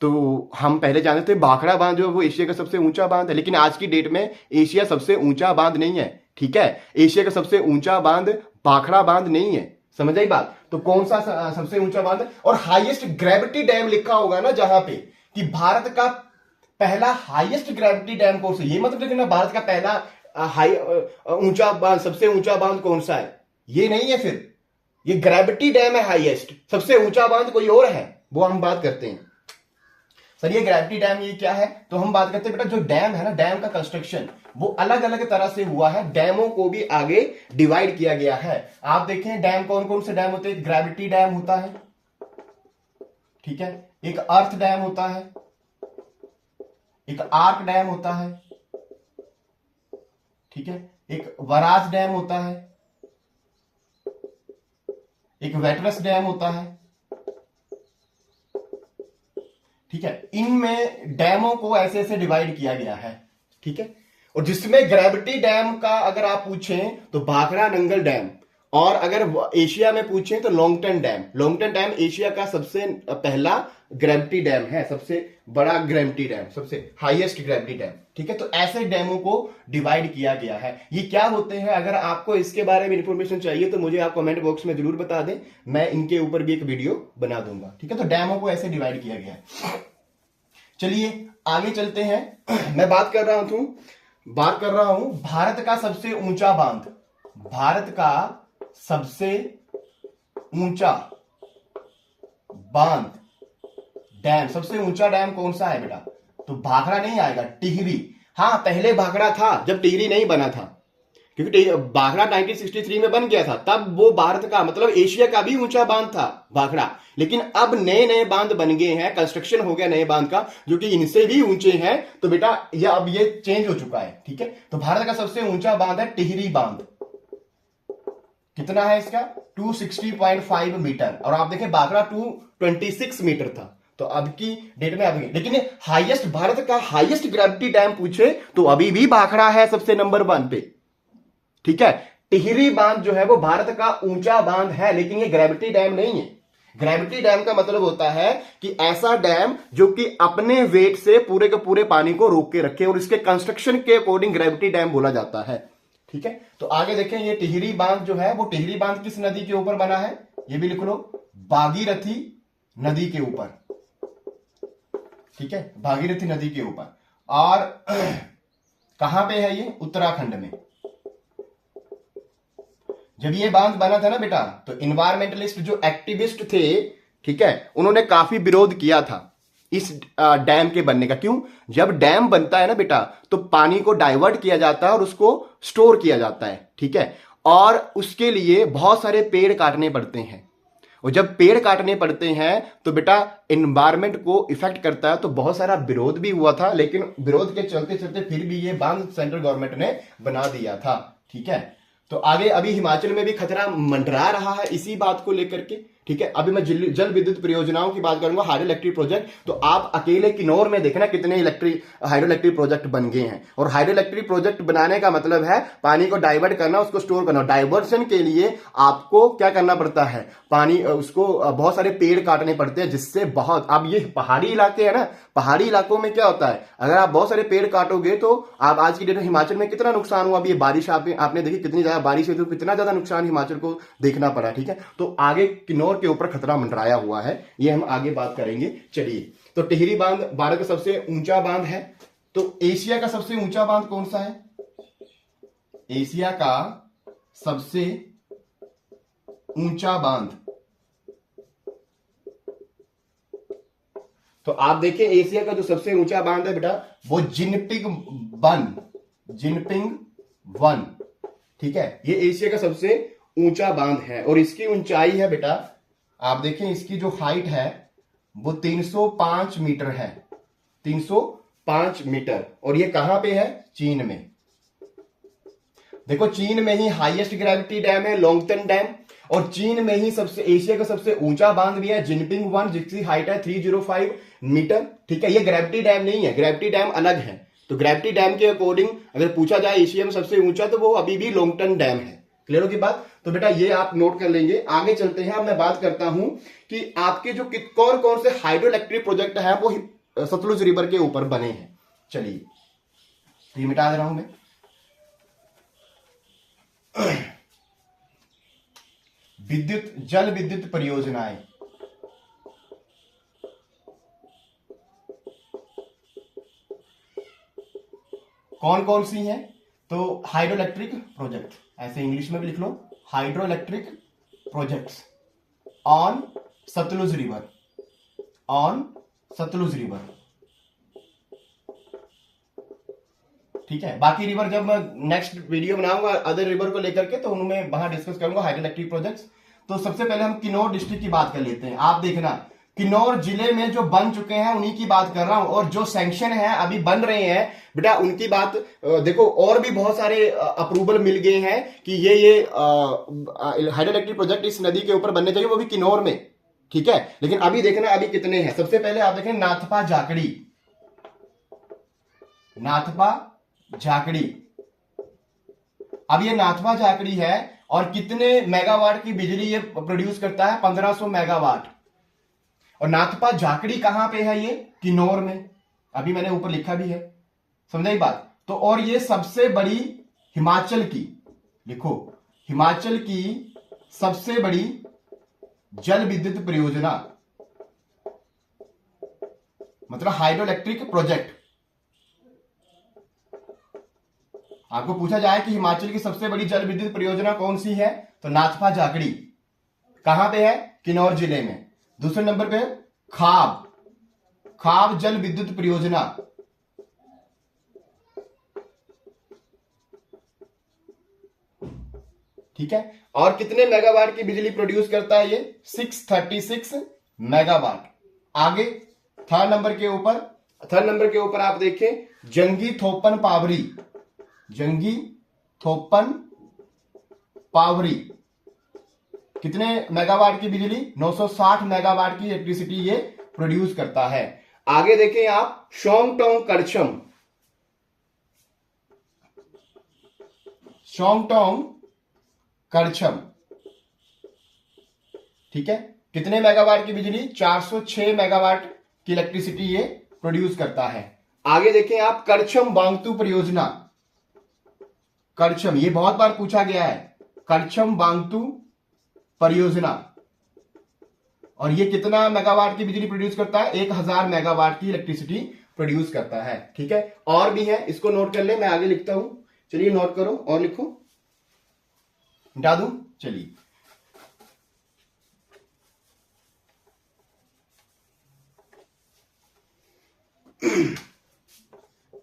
तो हम पहले जानते थे भाखड़ा बांध जो वो एशिया का सबसे ऊंचा बांध है, लेकिन आज की डेट में एशिया सबसे ऊंचा बांध नहीं है, ठीक है। एशिया का सबसे ऊंचा बांध भाखड़ा बांध नहीं है। समझ आई बात। तो कौन सा सबसे ऊंचा बांध है? और हाईएस्ट ग्रेविटी डैम लिखा होगा ना जहां पे कि भारत का पहला हाईएस्ट ग्रेविटी डैम कौन सा, ये मतलब देखना भारत का पहला ऊंचा बांध, सबसे ऊंचा बांध कौन सा है, ये नहीं है। फिर ये ग्रेविटी डैम है हाईएस्ट, सबसे ऊंचा बांध कोई और है, वो हम बात करते हैं। सर ये ग्रेविटी डैम ये क्या है? तो हम बात करते हैं बेटा जो डैम है ना, डैम का कंस्ट्रक्शन वो अलग अलग तरह से हुआ है, डैमों को भी आगे डिवाइड किया गया है। आप देखें डैम कौन कौन से डैम होते हैं। ग्रेविटी डैम होता है, ठीक है, एक अर्थ डैम होता है, एक आर्क डैम होता है, ठीक है, एक वराज डैम होता है, एक वेटरस डैम होता है, ठीक है। इनमें डैमों को ऐसे ऐसे डिवाइड किया गया है, ठीक है। और जिसमें ग्रेविटी डैम का अगर आप पूछें तो भाखड़ा नंगल डैम, और अगर एशिया में पूछें तो लॉन्गटन डैम। लॉन्गटन डैम एशिया का सबसे पहला ग्रेविटी डैम है, सबसे बड़ा ग्रेविटी डैम, सबसे हाईएस्ट ग्रेविटी डैम, ठीक है। तो ऐसे डैमों को डिवाइड किया गया है। ये क्या होते हैं? अगर आपको इसके बारे में इंफॉर्मेशन चाहिए तो मुझे आप कमेंट बॉक्स में जरूर बता दें, मैं इनके ऊपर भी एक वीडियो बना दूंगा, ठीक है। तो डैमों को ऐसे डिवाइड किया गया है। चलिए आगे चलते हैं। मैं बात कर रहा हूं भारत का सबसे ऊंचा बांध, भारत का सबसे ऊंचा बांध डैम, सबसे ऊंचा डैम कौन सा है बेटा? तो भाखड़ा नहीं आएगा, टिहरी। हाँ पहले भाखड़ा था जब टिहरी नहीं बना था, क्योंकि भाखड़ा 1963 में बन गया था, तब वो भारत का मतलब एशिया का भी ऊंचा बांध था भाखड़ा। लेकिन अब नए नए बांध बन गए हैं, कंस्ट्रक्शन हो गया नए बांध का जो कि इनसे भी ऊंचे हैं, तो बेटा अब ये चेंज हो चुका है, ठीक है। तो भारत का सबसे ऊंचा बांध है टिहरी बांध। कितना है इसका? 260.5 मीटर। और आप देखें भाखड़ा 226 मीटर था, तो अब की डेट में अभी, लेकिन हाईएस्ट भारत का हाईएस्ट ग्रेविटी डैम पूछे तो अभी भी भाखड़ा है सबसे नंबर 1 पे, ठीक है। टिहरी बांध जो है वो भारत का ऊंचा बांध है, लेकिन ये ग्रेविटी डैम नहीं है। ग्रेविटी डैम का मतलब होता है कि ऐसा डैम जो कि अपने वेट से पूरे के पूरे पानी को रोक के रखे, और इसके कंस्ट्रक्शन के अकॉर्डिंग ग्रेविटी डैम बोला जाता है, ठीक है। तो आगे देखें ये टिहरी बांध जो है वो टिहरी बांध किस नदी के ऊपर बना है? ये भी लिख लो, भागीरथी नदी के ऊपर, ठीक है, भागीरथी नदी के ऊपर। और कहां पे है ये? उत्तराखंड में। जब ये बांध बना था ना बेटा, तो इन्वायरमेंटलिस्ट जो एक्टिविस्ट थे, ठीक है, उन्होंने काफी विरोध किया था इस डैम के बनने का। क्यों? जब डैम बनता है ना बेटा, तो पानी को डाइवर्ट किया जाता है और उसको स्टोर किया जाता है, ठीक है। और उसके लिए बहुत सारे पेड़ काटने पड़ते हैं, और जब पेड़ काटने पड़ते हैं तो बेटा एनवायरमेंट को इफेक्ट करता है। तो बहुत सारा विरोध भी हुआ था, लेकिन विरोध के चलते चलते फिर भी ये बांध सेंट्रल गवर्नमेंट ने बना दिया था, ठीक है। तो आगे अभी हिमाचल में भी खतरा मंडरा रहा है इसी बात को लेकर के, ठीक है। अभी मैं जल विद्युत परियोजनाओं की बात करूंगा, हाइड्रो इलेक्ट्रिक प्रोजेक्ट। तो आप अकेले किन्नौर में देखना कितने हाइड्रो इलेक्ट्रिक प्रोजेक्ट बन गए हैं। और हाइड्रो इलेक्ट्रिक प्रोजेक्ट बनाने का मतलब है पानी को डाइवर्ट करना, उसको स्टोर करना। डाइवर्सन के लिए आपको क्या करना पड़ता है, पानी उसको बहुत सारे पेड़ काटने पड़ते हैं, जिससे बहुत, अब ये पहाड़ी इलाके है ना, पहाड़ी इलाकों में क्या होता है, अगर आप बहुत सारे पेड़ काटोगे तो आप आज की डेट में हिमाचल में कितना नुकसान हुआ। अभी ये बारिश आपने देखी कितनी ज्यादा बारिश हुई, तो कितना ज्यादा नुकसान हिमाचल को देखना पड़ा। ठीक है, तो आगे किन्नौर के ऊपर खतरा मंडराया हुआ है, ये हम आगे बात करेंगे। चलिए, तो टिहरी बांध भारत का सबसे ऊंचा बांध है। तो एशिया का सबसे ऊंचा बांध कौन सा है? एशिया का सबसे ऊंचा बांध, तो आप देखें एशिया का जो सबसे ऊंचा बांध है बेटा, वो जिनपिंग वन, ठीक है, ये एशिया का सबसे ऊंचा बांध है। और इसकी ऊंचाई है बेटा, आप देखें इसकी जो हाइट है वो 305 मीटर है, 305 मीटर। और ये कहां पे है? चीन में। देखो, चीन में ही हाईएस्ट ग्रेविटी डैम है लोंगतन डैम, और चीन में ही सबसे एशिया का सबसे ऊंचा बांध भी है जिनपिंग वन, जिसकी हाइट है 305 मीटर। ठीक है, ये ग्रेविटी डैम नहीं है, ग्रेविटी डैम अलग है। तो ग्रेविटी डैम के अकॉर्डिंग अगर पूछा जाए एशिया में सबसे ऊंचा, तो वो अभी भी लोंगटन डैम है। क्लियर होगी बात? तो बेटा ये आप नोट कर लेंगे। आगे चलते हैं, अब मैं बात करता हूं कि आपके जो कौन कौन से हाइड्रो इलेक्ट्रिक प्रोजेक्ट है वो सतलुज रिवर के ऊपर बने हैं। चलिए, ये मिटा दे रहा हूं मैं। जल विद्युत परियोजनाएं, कौन कौन सी हैं? तो हाइड्रो इलेक्ट्रिक प्रोजेक्ट, ऐसे इंग्लिश में भी लिख लो, hydro electric projects on Sutlej river, on Sutlej river. ठीक है, बाकी रिवर जब मैं नेक्स्ट वीडियो बनाऊंगा अदर रिवर को लेकर के, तो उनमें वहां डिस्कस करूंगा हाइड्रो इलेक्ट्रिक प्रोजेक्ट्स। तो सबसे पहले हम किन्नौर डिस्ट्रिक्ट की बात कर लेते हैं। आप देखना, किन्नौर जिले में जो बन चुके हैं उन्हीं की बात कर रहा हूं, और जो सैंक्शन है अभी बन रहे हैं बेटा उनकी बात देखो। और भी बहुत सारे अप्रूवल मिल गए हैं कि ये हाइड्रो इलेक्ट्रिक प्रोजेक्ट इस नदी के ऊपर बनने चाहिए, वो भी किन्नौर में। ठीक है, लेकिन अभी देखना अभी कितने हैं। सबसे पहले आप देखें नाथपा जाकड़ी, नाथपा जाकड़ी। अब ये नाथपा जाकड़ी है और कितने मेगावाट की बिजली ये प्रोड्यूस करता है? 1500 मेगावाट। और नाथपा जाकड़ी कहां पे है? ये किन्नौर में, अभी मैंने ऊपर लिखा भी है, समझाई बात? तो और ये सबसे बड़ी हिमाचल की, लिखो, हिमाचल की सबसे बड़ी जल विद्युत परियोजना, मतलब हाइड्रो इलेक्ट्रिक प्रोजेक्ट। आपको पूछा जाए कि हिमाचल की सबसे बड़ी जल विद्युत परियोजना कौन सी है, तो नाथपा जाकड़ी। कहां पे है? किन्नौर जिले में। दूसरे नंबर पे खाब जल विद्युत परियोजना, ठीक है। और कितने मेगावाट की बिजली प्रोड्यूस करता है ये? 636 मेगावाट। आगे थर्ड नंबर के ऊपर आप देखें जंगी थोपन पावरी, जंगी थोपन पावरी, कितने मेगावाट की बिजली? 960 मेगावाट की इलेक्ट्रिसिटी ये प्रोड्यूस करता है। आगे देखें आप शोंगटोंग करछम, शोंगटोंग करछम, ठीक है, कितने मेगावाट की बिजली? 406 मेगावाट की इलेक्ट्रिसिटी ये प्रोड्यूस करता है। आगे देखें आप करछम बांगतू परियोजना, करछम, ये बहुत बार पूछा गया है, करछम बांगतू परियोजना, और ये कितना मेगावाट की बिजली प्रोड्यूस करता है? 1000 मेगावाट की इलेक्ट्रिसिटी प्रोड्यूस करता है। ठीक है, और भी है, इसको नोट कर ले, मैं आगे लिखता हूं। चलिए नोट करो और लिखो, मिटा दूं। चलिए,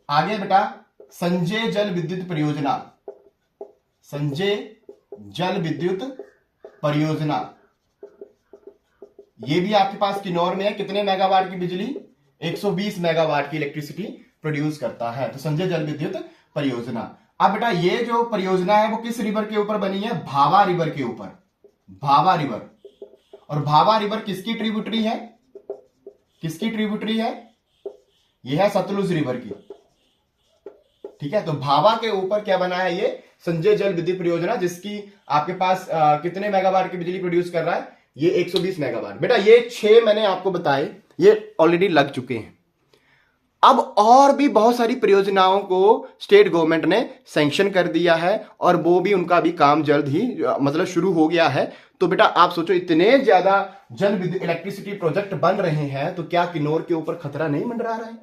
आगे बेटा संजय जल विद्युत परियोजना, संजय जल विद्युत परियोजना, ये भी आपके पास किन्नौर में है। कितने मेगावाट की बिजली? 120 मेगावाट की इलेक्ट्रिसिटी प्रोड्यूस करता है। तो संजय जल विद्युत परियोजना। अब बेटा ये जो परियोजना है वो किस रिवर के ऊपर बनी है? भावा रिवर के ऊपर, भावा रिवर। और भावा रिवर किसकी ट्रिब्यूटरी है? किसकी ट्रिब्यूटरी है? यह है सतलुज रिवर की। ठीक है, तो भावा के ऊपर क्या बना है? ये संजय जल विद्युत परियोजना, जिसकी आपके पास कितने मेगावाट की बिजली प्रोड्यूस कर रहा है? ये 120 मेगावाट। बेटा ये 6 मैंने आपको बताए, ये ऑलरेडी लग चुके हैं। अब और भी बहुत सारी परियोजनाओं को स्टेट गवर्नमेंट ने सैंक्शन कर दिया है और वो भी उनका भी काम जल्द ही मतलब शुरू हो गया है। तो बेटा आप सोचो, इतने ज्यादा जल विद्युत इलेक्ट्रिसिटी प्रोजेक्ट बन रहे हैं, तो क्या किन्नौर के ऊपर खतरा नहीं मंडरा रहा है?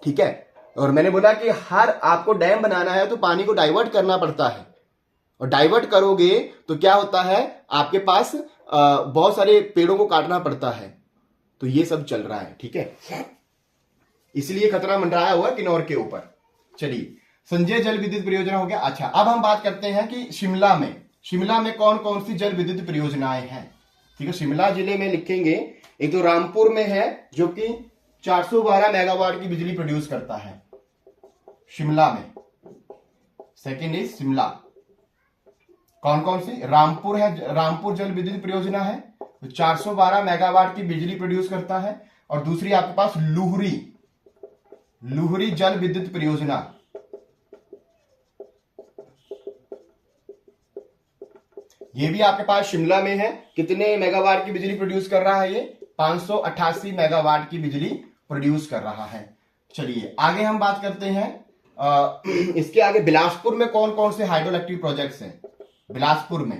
ठीक है, और मैंने बोला कि हर आपको डैम बनाना है तो पानी को डाइवर्ट करना पड़ता है, और डाइवर्ट करोगे तो क्या होता है? आपके पास बहुत सारे पेड़ों को काटना पड़ता है। तो ये सब चल रहा है। ठीक है, इसलिए खतरा मंडराया हुआ किन्नौर के ऊपर। चलिए, संजय जल विद्युत परियोजना हो गया। अच्छा, अब हम बात करते हैं कि शिमला में कौन कौन सी जल विद्युत परियोजनाएं हैं। ठीक है, शिमला जिले में लिखेंगे, एक तो रामपुर में है जो कि 412 मेगावाट की बिजली प्रोड्यूस करता है शिमला में। Second is Shimla. कौन कौन सी? रामपुर है, रामपुर जल विद्युत परियोजना है, तो 412 मेगावाट की बिजली प्रोड्यूस करता है। और दूसरी आपके पास लुहरी जल विद्युत परियोजना, ये भी आपके पास शिमला में है। कितने मेगावाट की बिजली प्रोड्यूस कर रहा है? ये 588 मेगावाट की बिजली प्रोड्यूस कर रहा है। चलिए आगे हम बात करते हैं। इसके आगे बिलासपुर में कौन कौन से हाइड्रो इलेक्ट्रिक प्रोजेक्ट्स हैं? बिलासपुर में,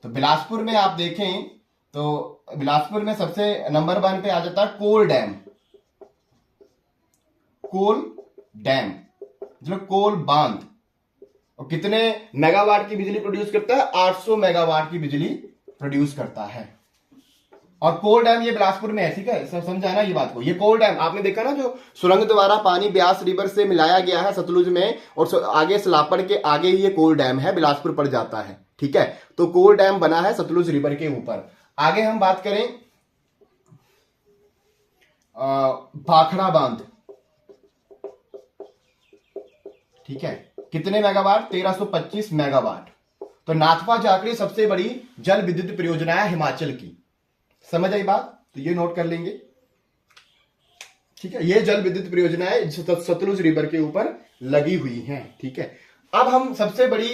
तो बिलासपुर में आप देखें तो बिलासपुर में सबसे नंबर 1 पे आ जाता है कोल डैम मतलब कोल बांध। और कितने मेगावाट की बिजली प्रोड्यूस करता है? 800 मेगावाट की बिजली प्रोड्यूस करता है। और कोल डैम ये बिलासपुर में है। ठीक है, समझा ना ये बात को? ये कोल डैम आपने देखा ना, जो सुरंग द्वारा पानी ब्यास रिवर से मिलाया गया है सतलुज में, और आगे सलापड़ के आगे ही ये कोल डैम है, बिलासपुर पड़ जाता है। ठीक है, तो कोल डैम बना है सतलुज रिवर के ऊपर। आगे हम बात करें भाखड़ा बांध। ठीक है, कितने मेगावाट? 1325 मेगावाट। तो नाथपा जाखड़ी सबसे बड़ी जल विद्युत परियोजना है हिमाचल की। समझ आई बात? तो ये नोट कर लेंगे। ठीक है, ये जल विद्युत परियोजना है सतलुज रिवर के ऊपर लगी हुई है। ठीक है, अब हम सबसे बड़ी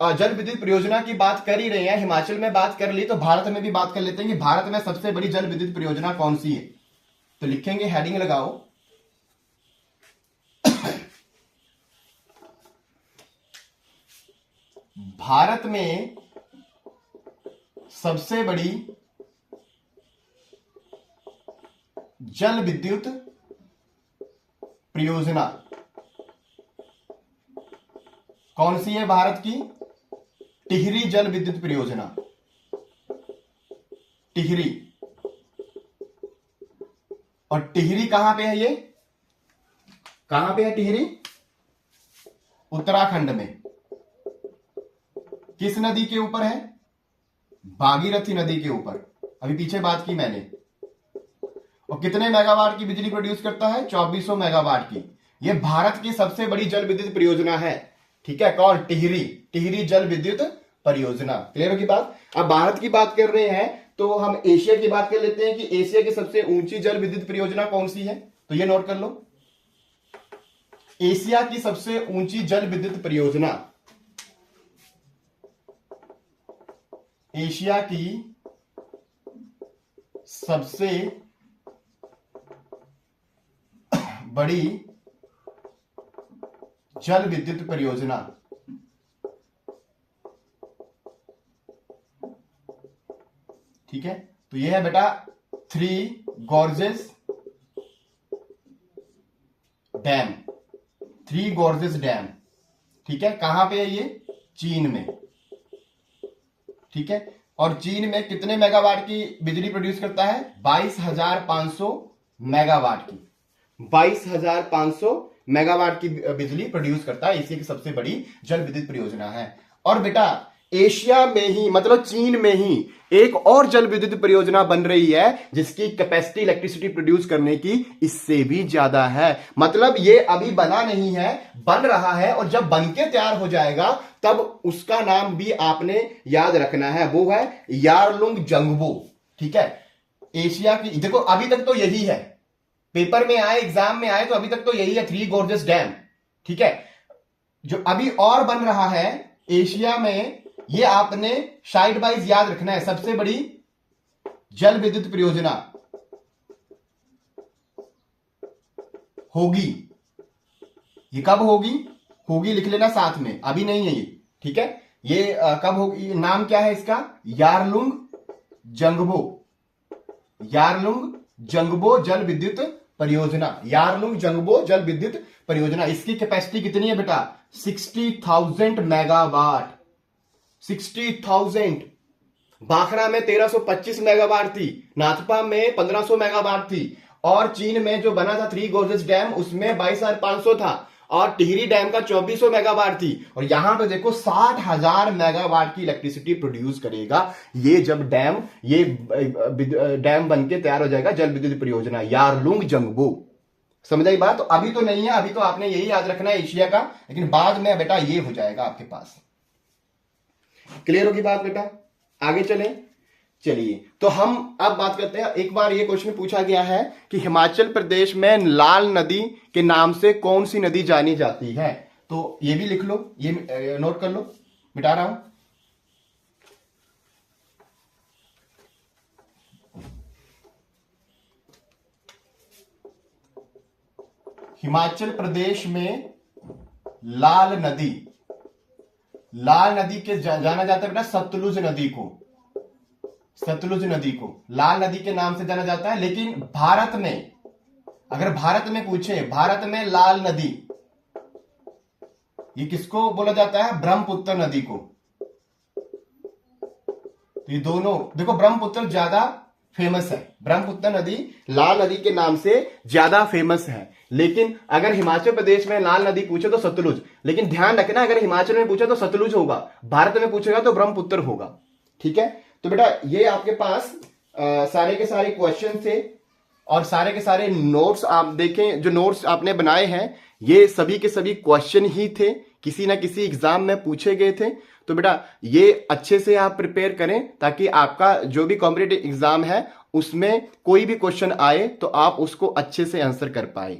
जल विद्युत परियोजना की बात कर ही रहे हैं, हिमाचल में बात कर ली, तो भारत में भी बात कर लेते हैं कि भारत में सबसे बड़ी जल विद्युत परियोजना कौन सी है। तो लिखेंगे, हेडिंग लगाओ, भारत में सबसे बड़ी जल विद्युत परियोजना कौन सी है भारत की? टिहरी जल विद्युत परियोजना। टिहरी, और टिहरी कहां पे है? ये कहां पे है टिहरी? उत्तराखंड में। किस नदी के ऊपर है? भागीरथी नदी के ऊपर। अभी पीछे बात की मैंने। और कितने मेगावाट की बिजली प्रोड्यूस करता है? 2400 मेगावाट की। यह भारत की सबसे बड़ी जल विद्युत परियोजना है। ठीक है, कौन? टिहरी जल विद्युत परियोजना। क्लियर होगी बात? अब भारत की बात कर रहे हैं तो हम एशिया की बात कर लेते हैं कि एशिया की सबसे ऊंची जल विद्युत परियोजना कौन सी है। तो ये नोट कर लो, एशिया की सबसे ऊंची जल विद्युत परियोजना, एशिया की सबसे बड़ी जल विद्युत परियोजना, ठीक है, तो यह है बेटा three gorges dam. Three gorges dam, ठीक है, कहां पे है ये? चीन में। ठीक है, और चीन में कितने मेगावाट की बिजली प्रोड्यूस करता है? 22,500 मेगावाट की। 22,500 मेगावाट की बिजली प्रोड्यूस करता है। एशिया की सबसे बड़ी जल विद्युत परियोजना है। और बेटा एशिया में ही मतलब चीन में ही एक और जल विद्युत परियोजना बन रही है जिसकी कैपेसिटी इलेक्ट्रिसिटी प्रोड्यूस करने की इससे भी ज्यादा है। मतलब ये अभी बना नहीं है, बन रहा है, और जब बन के तैयार हो जाएगा तब उसका नाम भी आपने याद रखना है, वो है यारलुंग जंगबो। ठीक है, एशिया की, देखो अभी तक तो यही है, पेपर में आए, एग्जाम में आए तो अभी तक तो यही है, थ्री गोर्जेस डैम। ठीक है, जो अभी और बन रहा है एशिया में, ये आपने साइड वाइज याद रखना है। सबसे बड़ी जल विद्युत परियोजना होगी, ये कब होगी, होगी लिख लेना साथ में, अभी नहीं है ये। ठीक है, ये कब होगी, नाम क्या है इसका, यारलुंग जंगबो, यारलुंग जंगबो जल विद्युत परियोजना, यारलुंग जंगबो जल विद्युत परियोजना। इसकी कैपेसिटी कितनी है बेटा, 60,000 मेगावाट, 60,000। भाखड़ा में 1325 मेगावाट थी, नाथपा में 1500 मेगावाट थी, और चीन में जो बना था थ्री गोर्जेस डैम उसमें 22,500 था, और टिहरी डैम का 2400 मेगावाट थी, और यहां पे देखो 60,000 मेगावाट की इलेक्ट्रिसिटी प्रोड्यूस करेगा ये जब डैम, ये डैम बन के तैयार हो जाएगा, जल विद्युत परियोजना यारलुंग जंगबो। समझ आई बात? तो अभी तो नहीं है, अभी तो आपने यही याद रखना है एशिया का, लेकिन बाद में बेटा ये हो जाएगा आपके पास। क्लियर होगी बात बेटा? आगे चलें। चलिए, तो हम अब बात करते हैं, एक बार ये क्वेश्चन पूछा गया है कि हिमाचल प्रदेश में लाल नदी के नाम से कौन सी नदी जानी जाती है, तो ये भी लिख लो, ये नोट कर लो, मिटा रहा हूं। हिमाचल प्रदेश में लाल नदी, लाल नदी के जाना जाता है बेटा सतलुज नदी को, सतलुज नदी को लाल नदी के नाम से जाना जाता है। लेकिन भारत में, अगर भारत में पूछे, भारत में लाल नदी ये किसको बोला जाता है, ब्रह्मपुत्र नदी को। तो ये दोनों देखो, ब्रह्मपुत्र ज्यादा फेमस है, ब्रह्मपुत्र नदी लाल नदी के नाम से ज्यादा फेमस है। लेकिन अगर हिमाचल प्रदेश में लाल नदी पूछे तो सतलुज, लेकिन ध्यान रखना अगर हिमाचल में पूछे तो सतलुज होगा, भारत में पूछेगा तो ब्रह्मपुत्र होगा। ठीक है, तो बेटा ये आपके पास सारे के सारे क्वेश्चन थे और सारे के सारे नोट्स आप देखें, जो नोट्स आपने बनाए हैं ये सभी के सभी क्वेश्चन ही थे, किसी ना किसी एग्जाम में पूछे गए थे। तो बेटा ये अच्छे से आप प्रिपेयर करें ताकि आपका जो भी कॉम्पिटिटिव एग्जाम है उसमें कोई भी क्वेश्चन आए तो आप उसको अच्छे से आंसर कर पाए।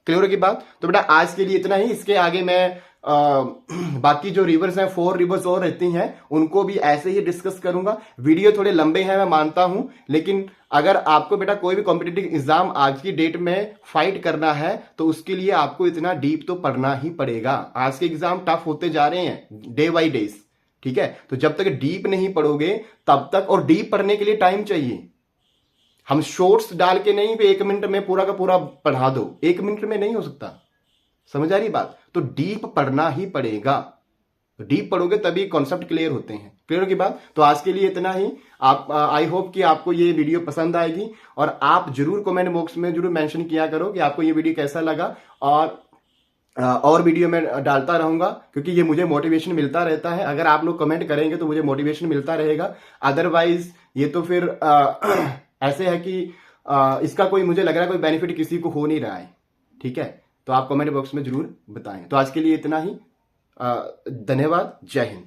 क्लियर की बात? तो बेटा आज के लिए इतना ही, इसके आगे मैं बाकी जो रिवर्स हैं, 4 रिवर्स और रहती हैं, उनको भी ऐसे ही डिस्कस करूंगा। वीडियो थोड़े लंबे हैं मैं मानता हूं, लेकिन अगर आपको बेटा कोई भी कॉम्पिटिटिव एग्जाम आज की डेट में फाइट करना है तो उसके लिए आपको इतना डीप तो पढ़ना ही पड़ेगा। आज के एग्जाम टफ होते जा रहे हैं डे बाई डेज। ठीक है, तो जब तक डीप नहीं पढ़ोगे तब तक, और डीप पढ़ने के लिए टाइम चाहिए। हम शॉर्ट्स डाल के नहीं 1 मिनट में पूरा का पूरा पढ़ा दो, 1 मिनट में नहीं हो सकता। समझ आ रही बात? तो डीप पढ़ना ही पड़ेगा, तो डीप पढ़ोगे तभी कॉन्सेप्ट क्लियर होते हैं। क्लियर की बात? तो आज के लिए इतना ही। आप आई होप कि आपको ये वीडियो पसंद आएगी, और आप जरूर कमेंट बॉक्स में जरूर मेंशन किया करो कि आपको ये वीडियो कैसा लगा, और वीडियो में डालता रहूंगा क्योंकि ये मुझे मोटिवेशन मिलता रहता है। अगर आप लोग कमेंट करेंगे तो मुझे मोटिवेशन मिलता रहेगा, अदरवाइज ये तो फिर ऐसे है कि इसका कोई, मुझे लग रहा है कोई बेनिफिट किसी को हो नहीं रहा है। ठीक है, तो आप कमेंट बॉक्स में जरूर बताएं। तो आज के लिए इतना ही, धन्यवाद, जय हिंद।